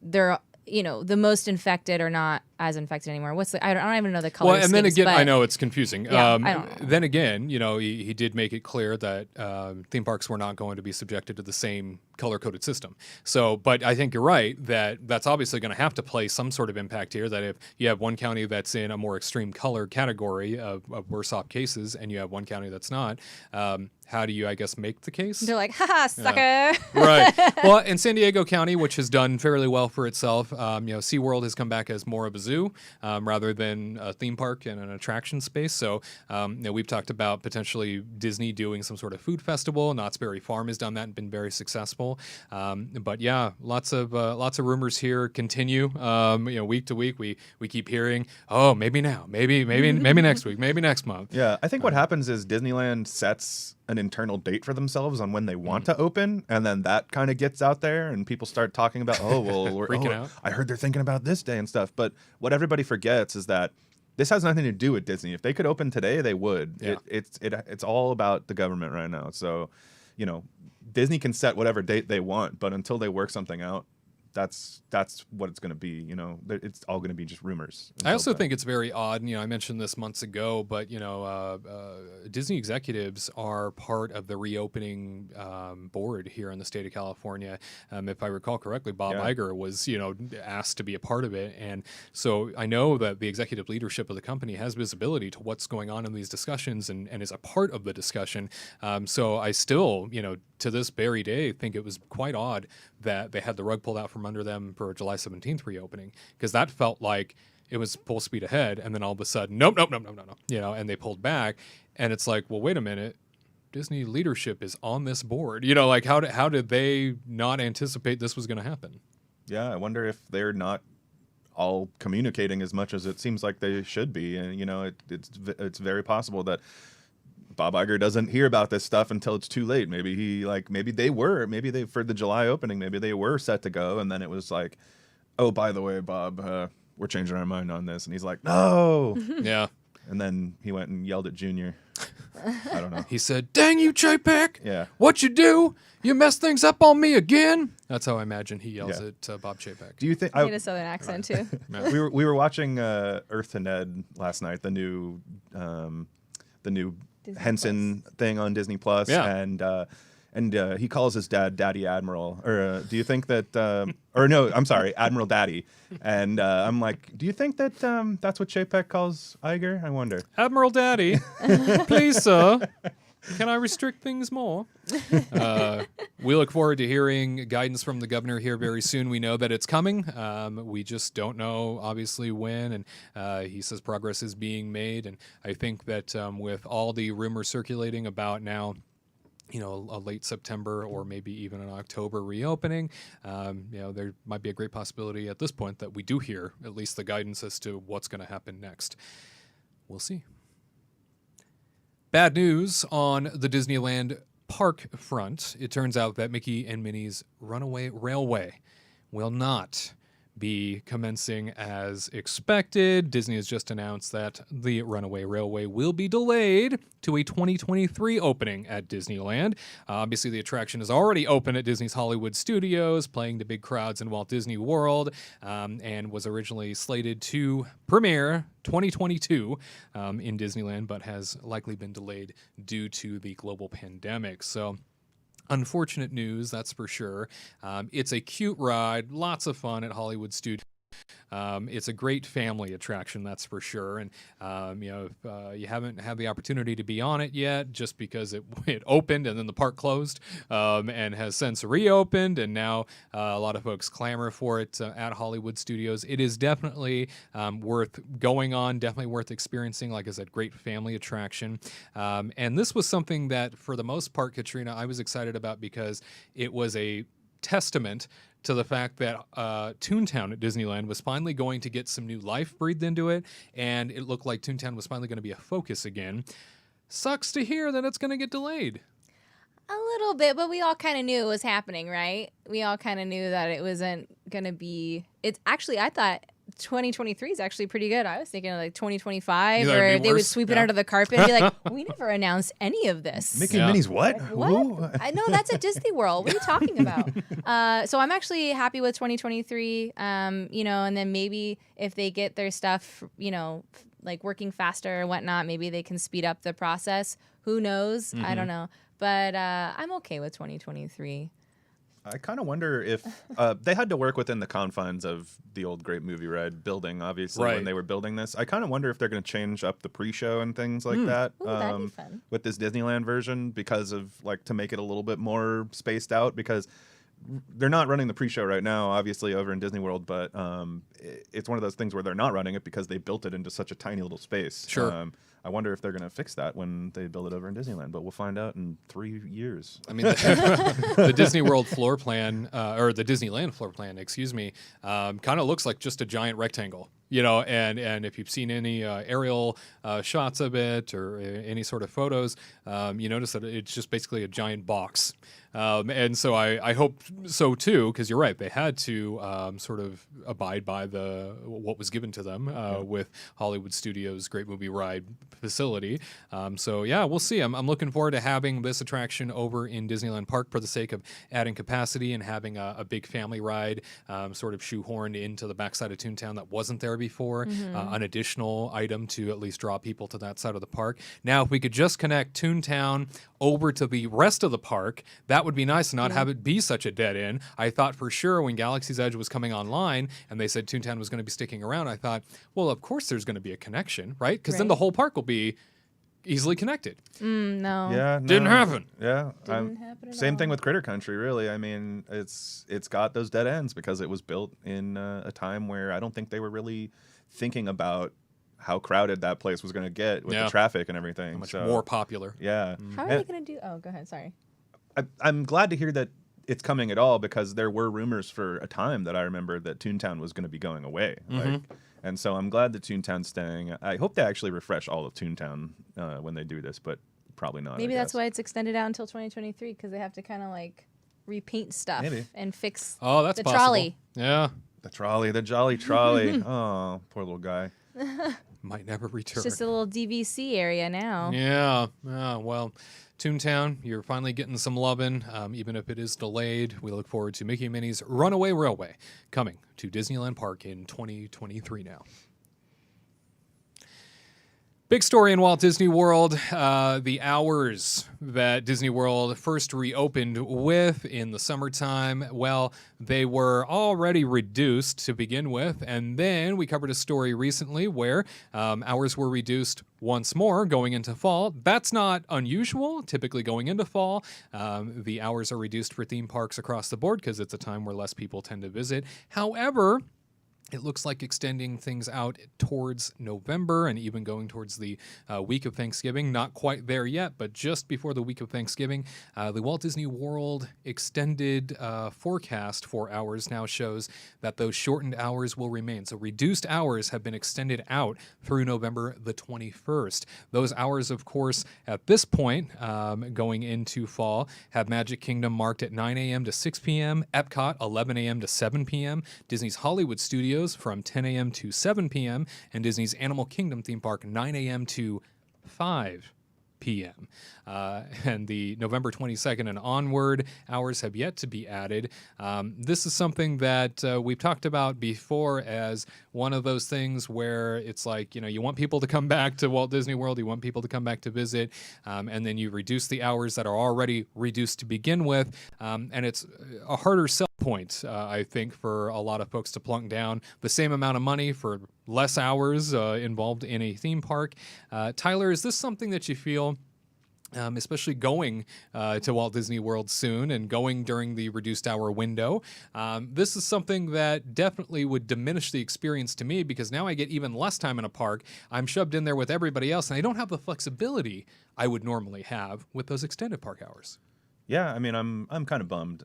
they're the most infected are not as infected anymore. I don't even know the color. Well, and then again, I know it's confusing. Yeah, I don't know. Then again, he did make it clear that theme parks were not going to be subjected to the same color-coded system. So, but I think you're right that's obviously going to have to play some sort of impact here, that if you have one county that's in a more extreme color category of worse off cases and you have one county that's not, how do you, I guess, make the case? They're like, haha, sucker. Yeah. Right. Well, in San Diego County, which has done fairly well for itself, SeaWorld has come back as more of a zoo rather than a theme park and an attraction space. So, we've talked about potentially Disney doing some sort of food festival. Knott's Berry Farm has done that and been very successful. But yeah, lots of rumors here continue. Week to week, we keep hearing, oh, maybe now, maybe next week, maybe next month. Yeah, I think what happens is Disneyland sets an internal date for themselves on when they want to open, and then that kind of gets out there and people start talking about, we're freaking out. I heard they're thinking about this day and stuff. But what everybody forgets is that this has nothing to do with Disney. If they could open today, they would. Yeah. It's all about the government right now. So, Disney can set whatever date they want, but until they work something out, that's what it's going to be. It's all going to be just rumors. I also think it's very odd. I mentioned this months ago, but Disney executives are part of the reopening board here in the state of California. If I recall correctly, Bob Iger was asked to be a part of it, and so I know that the executive leadership of the company has visibility to what's going on in these discussions and is a part of the discussion. So I still, to this very day, think it was quite odd that they had the rug pulled out from under them for July 17th reopening, because that felt like it was full speed ahead, and then all of a sudden, nope, and they pulled back, and it's like, well, wait a minute, Disney leadership is on this board, how did they not anticipate this was going to happen? Yeah, I wonder if they're not all communicating as much as it seems like they should be, and it's very possible that Bob Iger doesn't hear about this stuff until it's too late. Maybe they for the July opening, maybe they were set to go, and then it was like, oh, by the way, Bob, we're changing our mind on this, and he's like, no. Yeah. And then he went and yelled at Junior. I don't know. He said, "Dang you, Chapek! Yeah. What you do? You messed things up on me again." That's how I imagine he yells at Bob Chapek. Do you think I had a southern accent too? we were watching Earth to Ned last night, the new Disney Henson thing on Disney Plus, and he calls his dad Daddy Admiral. Or do you think that? Or no, I'm sorry, Admiral Daddy. And I'm like, do you think that that's what Chapek calls Iger? I wonder. Admiral Daddy, please, sir. Can I restrict things more? We look forward to hearing guidance from the governor here very soon. We know that it's coming. We just don't know, obviously, when. And he says progress is being made. And I think that with all the rumors circulating about now, a late September or maybe even an October reopening, there might be a great possibility at this point that we do hear at least the guidance as to what's going to happen next. We'll see. Bad news on the Disneyland park front. It turns out that Mickey and Minnie's Runaway Railway will not be commencing as expected. Disney has just announced that the Runaway Railway will be delayed to a 2023 opening at Disneyland. Obviously, the attraction is already open at Disney's Hollywood Studios, playing to big crowds in Walt Disney World, and was originally slated to premiere 2022 in Disneyland, but has likely been delayed due to the global pandemic. So, unfortunate news, that's for sure. It's a cute ride, lots of fun at Hollywood Studios. It's a great family attraction, that's for sure. And if you haven't had the opportunity to be on it yet, just because it opened and then the park closed, and has since reopened, and now a lot of folks clamor for it at Hollywood Studios. It is definitely worth going on, definitely worth experiencing. Like I said, great family attraction. And this was something that, for the most part, Katrina, I was excited about because it was a testament to the fact that Toontown at Disneyland was finally going to get some new life breathed into it, and it looked like Toontown was finally going to be a focus again. Sucks to hear that it's going to get delayed. A little bit, but we all kind of knew it was happening, right? We all kind of knew that it wasn't going to be... It's actually, I thought 2023 is actually pretty good. I was thinking like 2025, or they would sweep it under the carpet and be like, we never announced any of this. Mickey and Minnie's what? What? I know, that's at Disney World. What are you talking about? So I'm actually happy with 2023, and then maybe if they get their stuff, like working faster and whatnot, maybe they can speed up the process. Who knows? I don't know. But I'm okay with 2023. I kind of wonder if they had to work within the confines of the old Great Movie Ride building, obviously, when they were building this. I kind of wonder if they're going to change up the pre-show and things like that. Ooh, that'd be fun. With this Disneyland version, because of to make it a little bit more spaced out, because they're not running the pre-show right now, obviously, over in Disney World, but it's one of those things where they're not running it because they built it into such a tiny little space. Sure. I wonder if they're going to fix that when they build it over in Disneyland, but we'll find out in 3 years. I mean, the Disney World floor plan, or the Disneyland floor plan, excuse me, kind of looks like just a giant rectangle. And if you've seen any aerial shots of it or any sort of photos, you notice that it's just basically a giant box. And so I hope so too, because you're right, they had to sort of abide by what was given to them with Hollywood Studios' Great Movie Ride facility. So yeah, we'll see. I'm looking forward to having this attraction over in Disneyland Park for the sake of adding capacity and having a big family ride sort of shoehorned into the backside of Toontown that wasn't there before, an additional item to at least draw people to that side of the park. Now, if we could just connect Toontown over to the rest of the park, that would be nice, and not have it be such a dead end. I thought for sure when Galaxy's Edge was coming online and they said Toontown was going to be sticking around, I thought, well, of course there's going to be a connection, right? Because then the whole park will be easily connected. No. Yeah, didn't happen. Yeah, Didn't happen at same all. thing with Critter Country. Really, I mean, it's got those dead ends because it was built in a time where I don't think they were really thinking about how crowded that place was going to get with the traffic and everything. How much more popular. Yeah. How are they going to do? Oh, go ahead. Sorry. I'm glad to hear that it's coming at all, because there were rumors for a time that I remember that Toontown was going to be going away. And so I'm glad that Toontown's staying. I hope they actually refresh all of Toontown when they do this, but probably not. Maybe that's why it's extended out until 2023, because they have to kind of repaint stuff and fix the possible. trolley. Yeah. The trolley, the jolly trolley. Oh, poor little guy. Might never return. It's just a little DVC area now. Yeah. Well, Toontown, you're finally getting some loving, even if it is delayed. We look forward to Mickey and Minnie's Runaway Railway coming to Disneyland Park in 2023 now. Big story in Walt Disney World, the hours that Disney World first reopened with in the summertime, well, they were already reduced to begin with, and then we covered a story recently where hours were reduced once more going into fall. That's not unusual. Typically going into fall, the hours are reduced for theme parks across the board because it's a time where less people tend to visit. However, it looks like extending things out towards November and even going towards the week of Thanksgiving. Not quite there yet, but just before the week of Thanksgiving, the Walt Disney World extended forecast for hours now shows that those shortened hours will remain. So reduced hours have been extended out through November the 21st. Those hours, of course, at this point, going into fall, have Magic Kingdom marked at 9 a.m. to 6 p.m., Epcot 11 a.m. to 7 p.m., Disney's Hollywood Studios from 10 a.m. to 7 p.m., and Disney's Animal Kingdom theme park 9 a.m. to 5 p.m. And the November 22nd and onward hours have yet to be added. This is something that we've talked about before as one of those things where it's like, you want people to come back to Walt Disney World, you want people to come back to visit, and then you reduce the hours that are already reduced to begin with, and it's a harder sell point, I think, for a lot of folks to plunk down the same amount of money for less hours involved in a theme park. Tyler, is this something that you feel, especially going to Walt Disney World soon and going during the reduced hour window, this is something that definitely would diminish the experience to me, because now I get even less time in a park. I'm shoved in there with everybody else, and I don't have the flexibility I would normally have with those extended park hours. Yeah, I mean, I'm kind of bummed.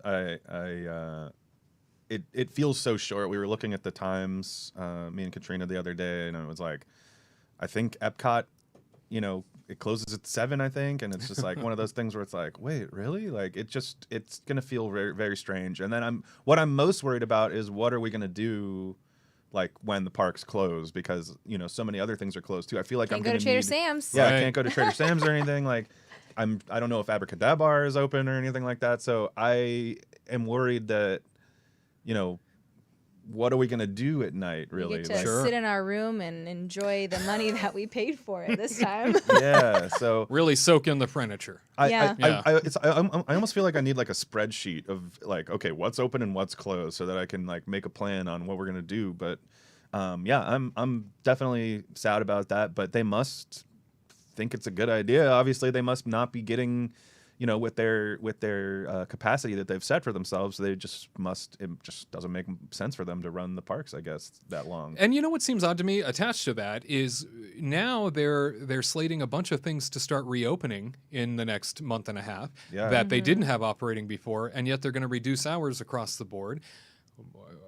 It feels so short. We were looking at the times, me and Katrina, the other day, and it was like, I think Epcot, it closes at 7, I think, and it's just like one of those things where it's like, wait, really? Like, it's gonna feel very, very strange. And then what I'm most worried about is, what are we gonna do, like, when the parks close, because so many other things are closed too. I feel like Can't I'm go gonna to Trader need, Sam's. Yeah, Right. I can't go to Trader Sam's or anything. Like, I don't know if Abracadabra is open or anything like that. So I am worried that, what are we gonna do at night? Really? We get to Sure. sit in our room and enjoy the money that we paid for it this time. Yeah. So Really soak in the furniture. Yeah. I almost feel like I need like a spreadsheet of like, okay, what's open and what's closed, so that I can like make a plan on what we're gonna do. But yeah, I'm definitely sad about that. But they must think it's a good idea. Obviously, they must not be getting, with their capacity that they've set for themselves. They just must. It just doesn't make sense for them to run the parks, I guess, that long. And what seems odd to me attached to that is now they're slating a bunch of things to start reopening in the next month and a half that they didn't have operating before, and yet they're going to reduce hours across the board.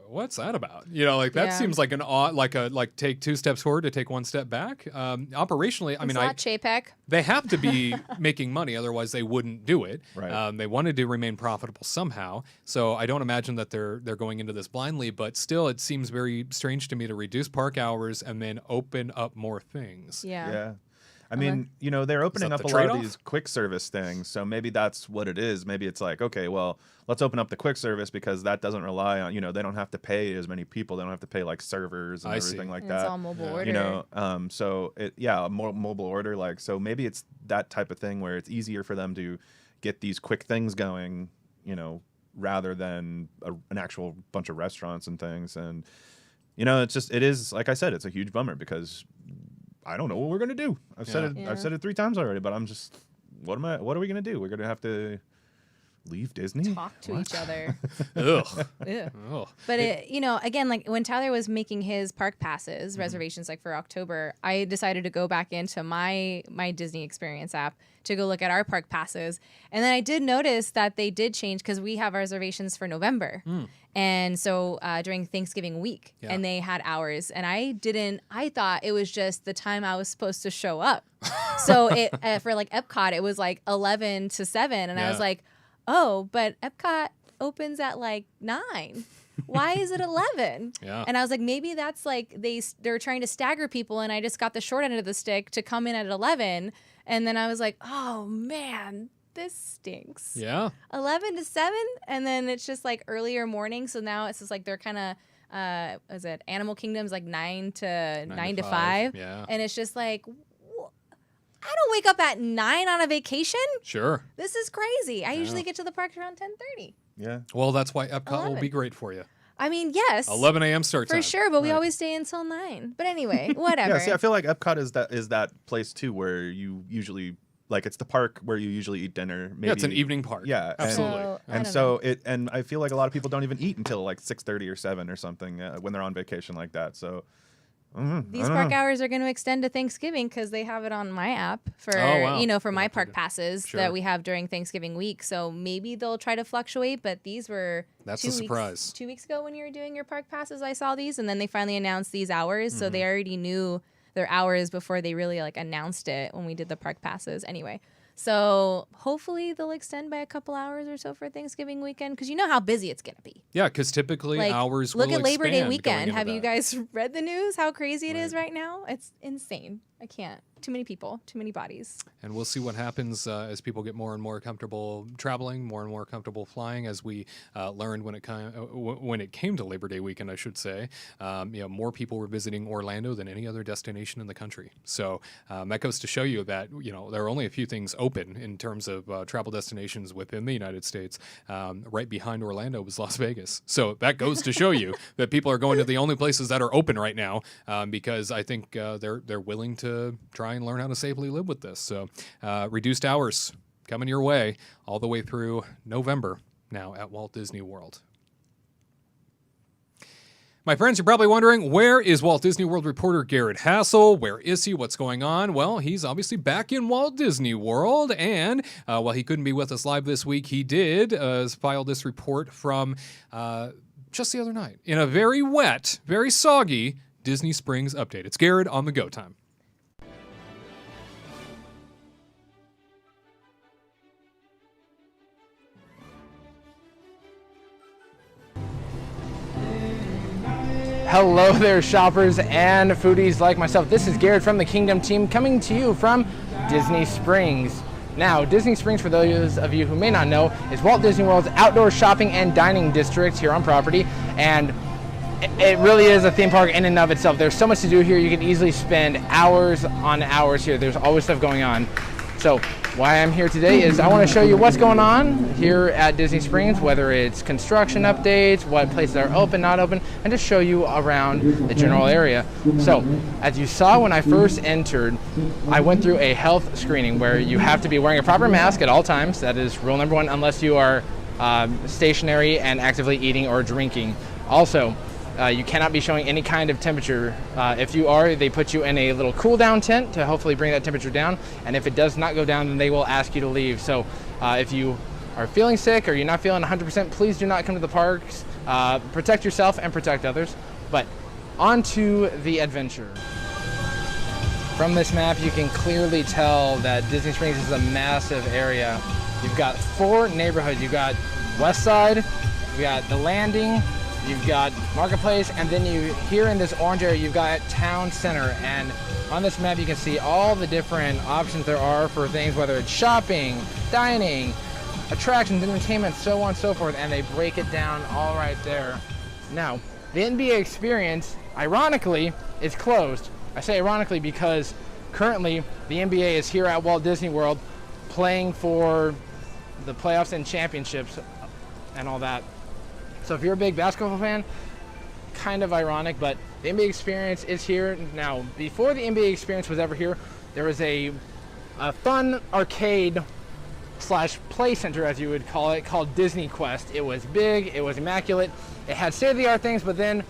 What's that about? That Yeah. seems like an odd, like take 2 steps forward to take 1 step back. Operationally, Thanks a lot, Chapek. they have to be making money, otherwise they wouldn't do it. Right. They wanted to remain profitable somehow, so I don't imagine that they're going into this blindly. But still, it seems very strange to me to reduce park hours and then open up more things. Yeah. Yeah. I mean, they're opening that up the a lot of trade-off? these quick service things. So maybe that's what it is. Maybe it's like, okay, well, let's open up the quick service, because that doesn't rely on, they don't have to pay as many people. They don't have to pay like servers and I see. everything like And that. it's all mobile order. So a more mobile order. Like, so maybe it's that type of thing where it's easier for them to get these quick things going, rather than an actual bunch of restaurants and things. And, it is, like I said, it's a huge bummer, because I don't know what we're gonna do. I've said it. Yeah. I've said it 3 times already, but I'm just. What are we gonna do? We're gonna have to leave Disney. Talk to each other. Ugh. Ew. Ugh. But again, like when Tyler was making his park passes reservations, like for October, I decided to go back into my Disney Experience app to go look at our park passes, and then I did notice that they did change, because we have reservations for November, and so during Thanksgiving week, Yeah. and they had hours, and I thought it was just the time I was supposed to show up. So it for like Epcot, it was like 11 to 7, and I was Yeah. like, oh, but Epcot opens at like 9. Why is it 11? Yeah. And I was like, maybe that's like they're trying to stagger people, and I just got the short end of the stick to come in at 11. And then I was like, oh man, this stinks. Yeah. 11 to 7, and then it's just like earlier morning. So now it's just like they're kind of is it Animal Kingdom's like 9 to 5. Yeah. And it's just like, I don't wake up at 9 on a vacation. Sure. This is crazy. I usually get to the park around 10:30. Yeah. Well, that's why Epcot will 11. be great for you. I mean, yes. 11 a.m. start time. For sure, but we Right. always stay until 9. But anyway, whatever. Yeah. See, I feel like Epcot is that place too, where you usually it's the park where you usually eat dinner. Maybe Yeah, it's an evening park. Yeah, Absolutely. So, I And don't so and I feel like a lot of people don't even eat until like 6:30 or 7 or something when they're on vacation like that. So These park hours are going to extend to Thanksgiving, because they have it on my app for Oh, wow. for my park passes Sure. that we have during Thanksgiving week. So maybe they'll try to fluctuate, but these were That's 2 a surprise. 2 weeks ago when you were doing your park passes. I saw these, and then they finally announced these hours. So they already knew their hours before they really like announced it when we did the park passes. Anyway, so hopefully they'll extend by a couple hours or so for Thanksgiving weekend, because you know how busy it's going to be. Yeah, because typically Like, hours look will at Labor Day expand going weekend. into Have you that. guys read the news? How crazy it is right now? It's insane. I can't. too many people, too many bodies. And we'll see what happens as people get more and more comfortable traveling, more and more comfortable flying. As we learned when it came to Labor Day weekend, I should say, more people were visiting Orlando than any other destination in the country. So that goes to show you that there are only a few things open in terms of travel destinations within the United States. Right behind Orlando was Las Vegas. So that goes to show you that people are going to the only places that are open right now because I think they're willing to try and learn how to safely live with this. So reduced hours coming your way all the way through November now at Walt Disney World. My friends, you're probably wondering, where is Walt Disney World reporter Garrett Hassel? Where is he? What's going on? Well, he's obviously back in Walt Disney World, and while he couldn't be with us live this week, he did file this report from just the other night in a very wet, very soggy Disney Springs update. It's Gared on the go time. Hello there, shoppers and foodies like myself. This is Garrett from the Kingdom team coming to you from Disney Springs. Now, Disney Springs, for those of you who may not know, is Walt Disney World's outdoor shopping and dining district here on property, and it really is a theme park in and of itself. There's so much to do here. You can easily spend hours on hours here. There's always stuff going on. So why I'm here today is I want to show you what's going on here at Disney Springs, whether it's construction updates, what places are open, not open, and just show you around the general area. So as you saw when I first entered, I went through a health screening where you have to be wearing a proper mask at all times. That is rule number one, unless you are stationary and actively eating or drinking. Also, you cannot be showing any kind of temperature. If you are, they put you in a little cool down tent to hopefully bring that temperature down. And if it does not go down, then they will ask you to leave. So if you are feeling sick or you're not feeling 100%, please do not come to the parks. Protect yourself and protect others. But on to the adventure. From this map, you can clearly tell that Disney Springs is a massive area. You've got 4 neighborhoods. You've got West Side, you've got the Landing, you've got Marketplace, and then here in this orange area, you've got Town Center. And on this map, you can see all the different options there are for things, whether it's shopping, dining, attractions, entertainment, so on and so forth, and they break it down all right there. Now, the NBA experience, ironically, is closed. I say ironically because currently the NBA is here at Walt Disney World playing for the playoffs and championships and all that. So if you're a big basketball fan, kind of ironic, but the NBA experience is here. Now, before the NBA experience was ever here, there was a fun arcade slash play center, as you would call it, called Disney Quest. It was big, it was immaculate, it had state-of-the-art things, but then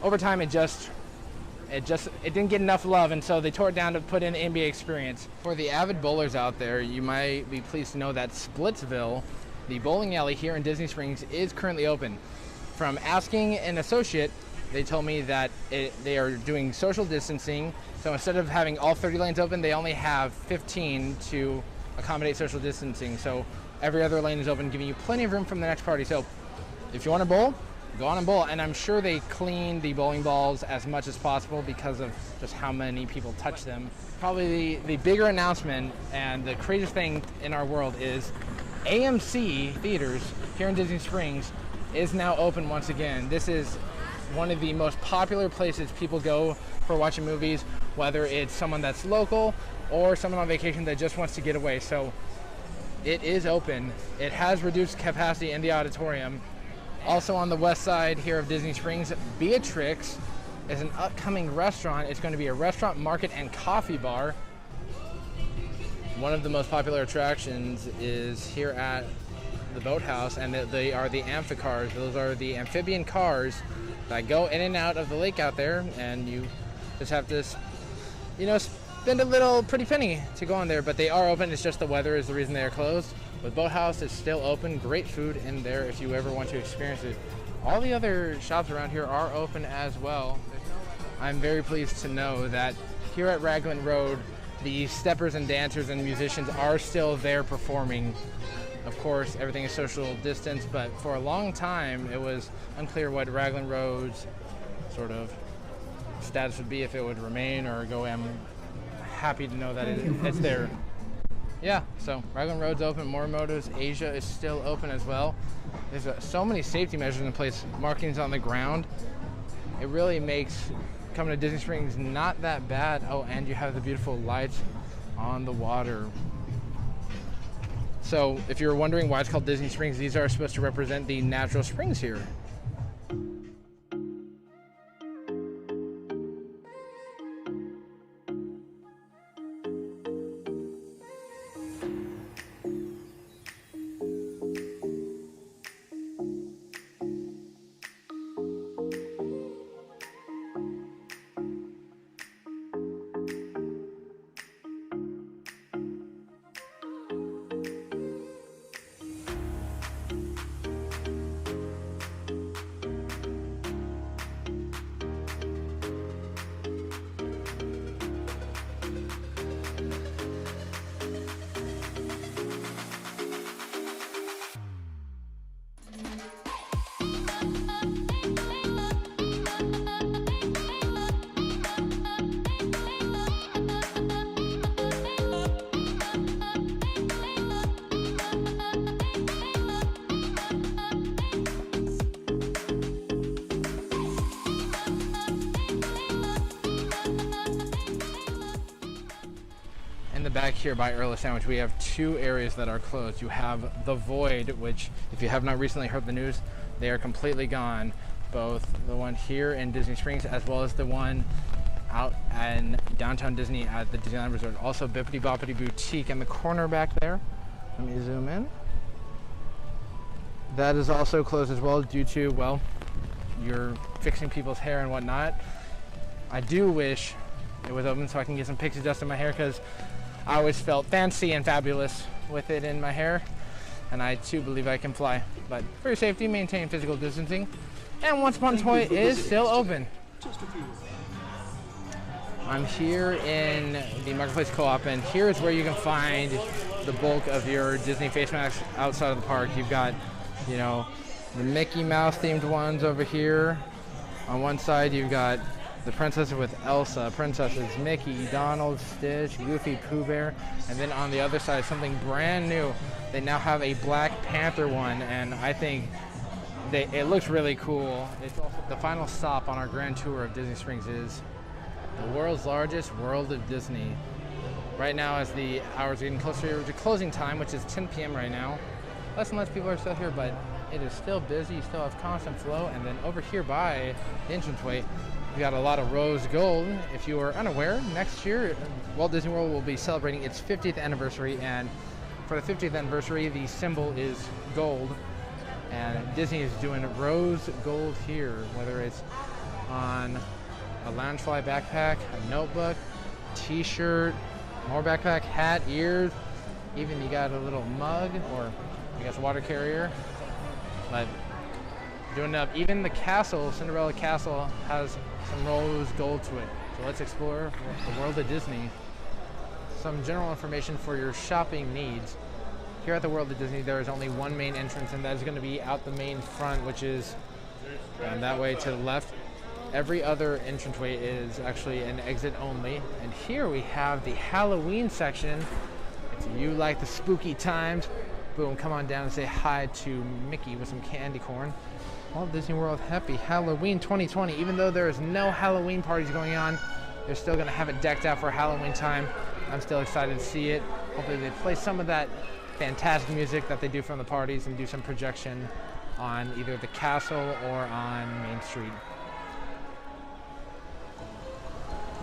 over time it didn't get enough love, and so they tore it down to put in NBA experience. For the avid bowlers out there, you might be pleased to know that Splitsville, the bowling alley here in Disney Springs, is currently open. From asking an associate, they told me that they are doing social distancing, so instead of having all 30 lanes open, they only have 15 to accommodate social distancing. So every other lane is open, giving you plenty of room from the next party. So if you want to bowl, go on and bowl. And I'm sure they clean the bowling balls as much as possible because of just how many people touch them. Probably the bigger announcement and the craziest thing in our world is AMC Theaters here in Disney Springs is now open once again. This is one of the most popular places people go for watching movies, whether it's someone that's local or someone on vacation that just wants to get away. So it is open. It has reduced capacity in the auditorium. Also on the west side here of Disney Springs, Beatrix is an upcoming restaurant. It's going to be a restaurant, market, and coffee bar. One of the most popular attractions is here at the boathouse, and they are the amphicars. Those are the amphibian cars that go in and out of the lake out there, and you just have to, spend a little pretty penny to go on there. But they are open. It's just the weather is the reason they are closed. But Boathouse is still open. Great food in there if you ever want to experience it. All the other shops around here are open as well. I'm very pleased to know that here at Raglan Road, the steppers and dancers and musicians are still there performing. Of course, everything is social distance, but for a long time, it was unclear what Raglan Road's sort of status would be, if it would remain or go happy to know that it's there. Yeah, so Raglan Road's open, Morimoto's Asia is still open as well. There's so many safety measures in place, markings on the ground. It really makes coming to Disney Springs not that bad. Oh, and you have the beautiful lights on the water. So if you're wondering why it's called Disney Springs, these are supposed to represent the natural springs here. Back here by Earl of Sandwich, we have two areas that are closed. You have the Void, which, if you have not recently heard the news, they are completely gone. Both the one here in Disney Springs as well as the one out in downtown Disney at the Disneyland Resort. Also, Bippity Boppity Boutique in the corner back there. Let me zoom in. That is also closed as well due to, well, you're fixing people's hair and whatnot. I do wish it was open so I can get some pixie dust in my hair, because I always felt fancy and fabulous with it in my hair, and I too believe I can fly. But for your safety, maintain physical distancing. And Once Upon a Toy is still open. I'm here in the Marketplace Co-op, and here is where you can find the bulk of your Disney face masks outside of the park. You've got, you know, the Mickey Mouse themed ones over here. On one side, you've got the princesses with Elsa, princesses Mickey, Donald, Stitch, Goofy, Pooh Bear, and then on the other side, something brand new. They now have a Black Panther one, and I think it looks really cool. It's also the final stop on our grand tour of Disney Springs is the world's largest World of Disney. Right now, as the hours are getting closer to closing time, which is 10 p.m. right now, less and less people are still here, but it is still busy. You still have constant flow. And then over here by the entranceway, we got a lot of rose gold. If you are unaware, next year Walt Disney World will be celebrating its 50th anniversary, and for the 50th anniversary, the symbol is gold, and Disney is doing rose gold here, whether it's on a Loungefly backpack, a notebook, t-shirt, more backpack, hat, ears, even you got a little mug or I guess water carrier. But doing up, even the castle, Cinderella Castle, has some rose gold to it. So let's explore the world of Disney. Some general information for your shopping needs. Here at the World of Disney, there is only one main entrance, and that is going to be out the main front, which is that way to the left. Every other entranceway is actually an exit only. And here we have the Halloween section. If you like the spooky times, boom, come on down and say hi to Mickey with some candy corn. Walt Disney World, happy Halloween 2020. Even though there is no Halloween parties going on, they're still going to have it decked out for Halloween time. I'm still excited to see it. Hopefully they play some of that fantastic music that they do from the parties and do some projection on either the castle or on Main Street.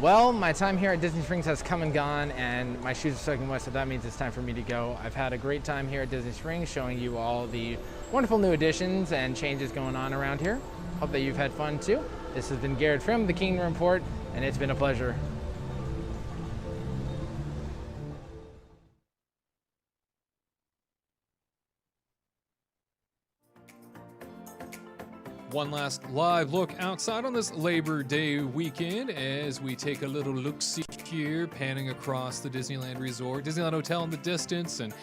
Well, my time here at Disney Springs has come and gone, and my shoes are soaking wet, so that means it's time for me to go. I've had a great time here at Disney Springs showing you all the wonderful new additions and changes going on around here. Hope that you've had fun too. This has been Garrett from the Kingdom Report, and it's been a pleasure. One last live look outside on this Labor Day weekend as we take a little look-see here, panning across the Disneyland Resort, Disneyland Hotel in the distance, and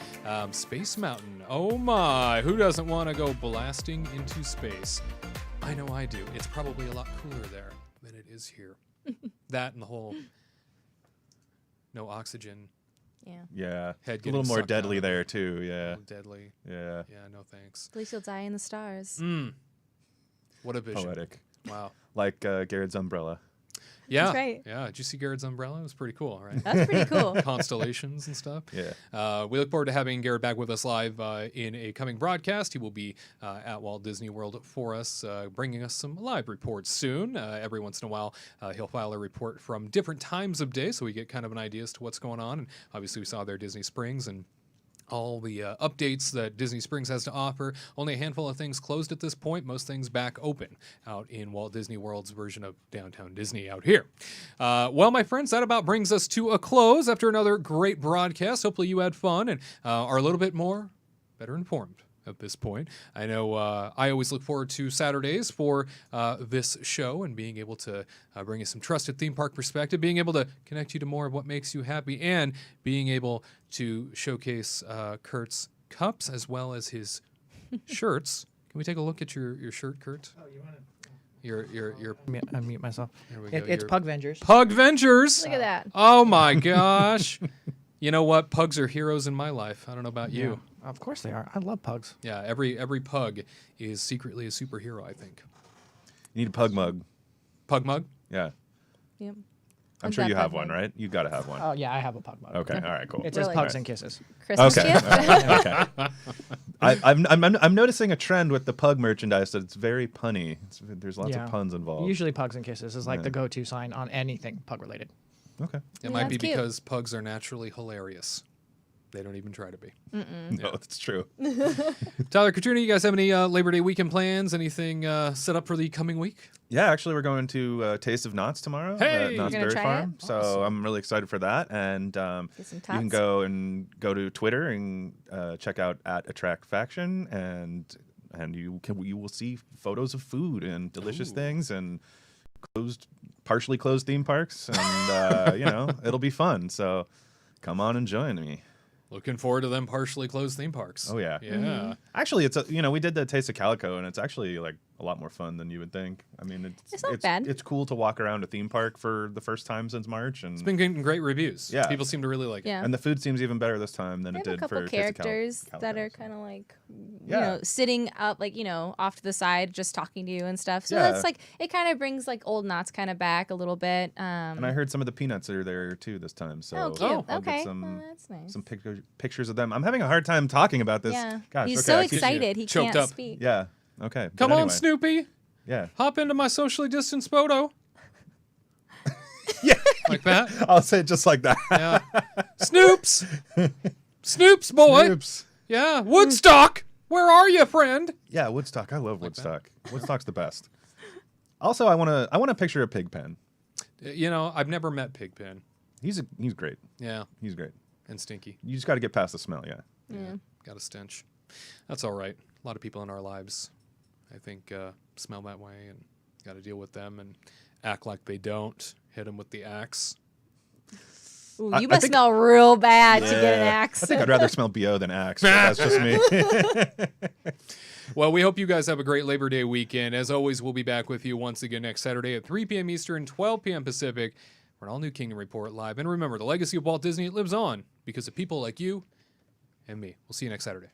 Space Mountain. Oh my, who doesn't want to go blasting into space? I know I do. It's probably a lot cooler there than it is here. That and the whole no oxygen. Yeah. Head A little getting more sucked deadly out. there too. Yeah. Deadly. Yeah. Yeah, no thanks. At least you'll die in the stars. What a vision. Poetic. Wow. Like Garrett's umbrella. Yeah. That's right. Yeah. Did you see Garrett's umbrella? It was pretty cool, right? That's pretty cool. Constellations and stuff. Yeah. We look forward to having Garrett back with us live in a coming broadcast. He will be at Walt Disney World for us, bringing us some live reports soon. Every once in a while, he'll file a report from different times of day, so we get kind of an idea as to what's going on. And obviously, we saw there Disney Springs and all the updates that Disney Springs has to offer. Only a handful of things closed at this point. Most things back open out in Walt Disney World's version of Downtown Disney out here. Well, my friends, that about brings us to a close after another great broadcast. Hopefully you had fun and are a little bit more better informed at this point. I know I always look forward to Saturdays for this show and being able to bring you some trusted theme park perspective, being able to connect you to more of what makes you happy, and being able to showcase Curt's cups as well as his shirts. Can we take a look at your shirt, Curt? Oh, you want to? Your Unmute myself. There we go. It's Your Pug Vengers. Pug Vengers. Look at that. Oh my gosh. You know what? Pugs are heroes in my life. I don't know about you. Of course they are. I love pugs. Yeah, every pug is secretly a superhero, I think. You need a pug mug. Pug mug? Yeah. Yep. I'm What's sure that you have pug one, mug? right? You've got to have one. Oh yeah, I have a pug mug. Okay. All right. Cool. It says Really? Pugs and Kisses. Christmas Okay. gift. Okay. I'm noticing a trend with the pug merchandise that it's very punny. There's lots of puns involved. Usually Pugs and Kisses is like the go-to sign on anything pug related. Okay. It might be that's cute. because pugs are naturally hilarious. They don't even try to be. No, that's true. Tyler, Katrina, you guys have any Labor Day weekend plans? Anything set up for the coming week? Yeah, actually, we're going to Taste of Knott's tomorrow Hey! at Knott's You're gonna Berry try Farm. it? So I'm really excited for that. And Get some you can tots. go to Twitter and check out @AttractFaction, and you will see photos of food and delicious things and partially closed theme parks, and it'll be fun. So come on and join me. Looking forward to them partially closed theme parks. Oh yeah. Yeah. Actually, it's we did the Taste of Calico, and it's actually like a lot more fun than you would think. I mean, It's not bad. It's cool to walk around a theme park for the first time since March, and It's been getting great reviews. Yeah. People seem to really like it. Yeah. and the food seems even better this time than They it have a did couple for Taste of characters Calico, that are so. kind of like, Yeah. sitting up, like, off to the side, just talking to you and stuff. So Yeah. that's like, it kind of brings like old knots kind of back a little bit. And I heard some of the peanuts are there too this time. So Oh, cute. Oh, I'll Okay. get some that's nice. some pictures of them. I'm having a hard time talking about this. Yeah. Gosh, He's okay, so I keep- excited he choked can't up. speak. Yeah. Okay. Come but on, anyway. Snoopy. Yeah. Hop into my socially distanced photo. Yeah. Like that. I'll say it just like that. Yeah. Snoops. Snoops, boy. Oops. Yeah. Woodstock. Where are you, friend? Yeah, Woodstock. I love Woodstock. Woodstock's the best. Also, I want to picture a Pigpen. I've never met Pigpen. He's great. Yeah. He's great. And Stinky. You just got to get past the smell. Yeah. Yeah. Got a stench. That's all right. A lot of people in our lives, I think, smell that way, and got to deal with them and act like they don't. Hit them with the axe. Ooh, I you must think- smell real bad to get an Yeah. axe. I think I'd rather smell BO than Axe. But that's just me. Well, we hope you guys have a great Labor Day weekend. As always, we'll be back with you once again next Saturday at 3 p.m. Eastern, 12 p.m. Pacific for an all-new Kingdom Report Live. And remember, the legacy of Walt Disney, it lives on because of people like you and me. We'll see you next Saturday.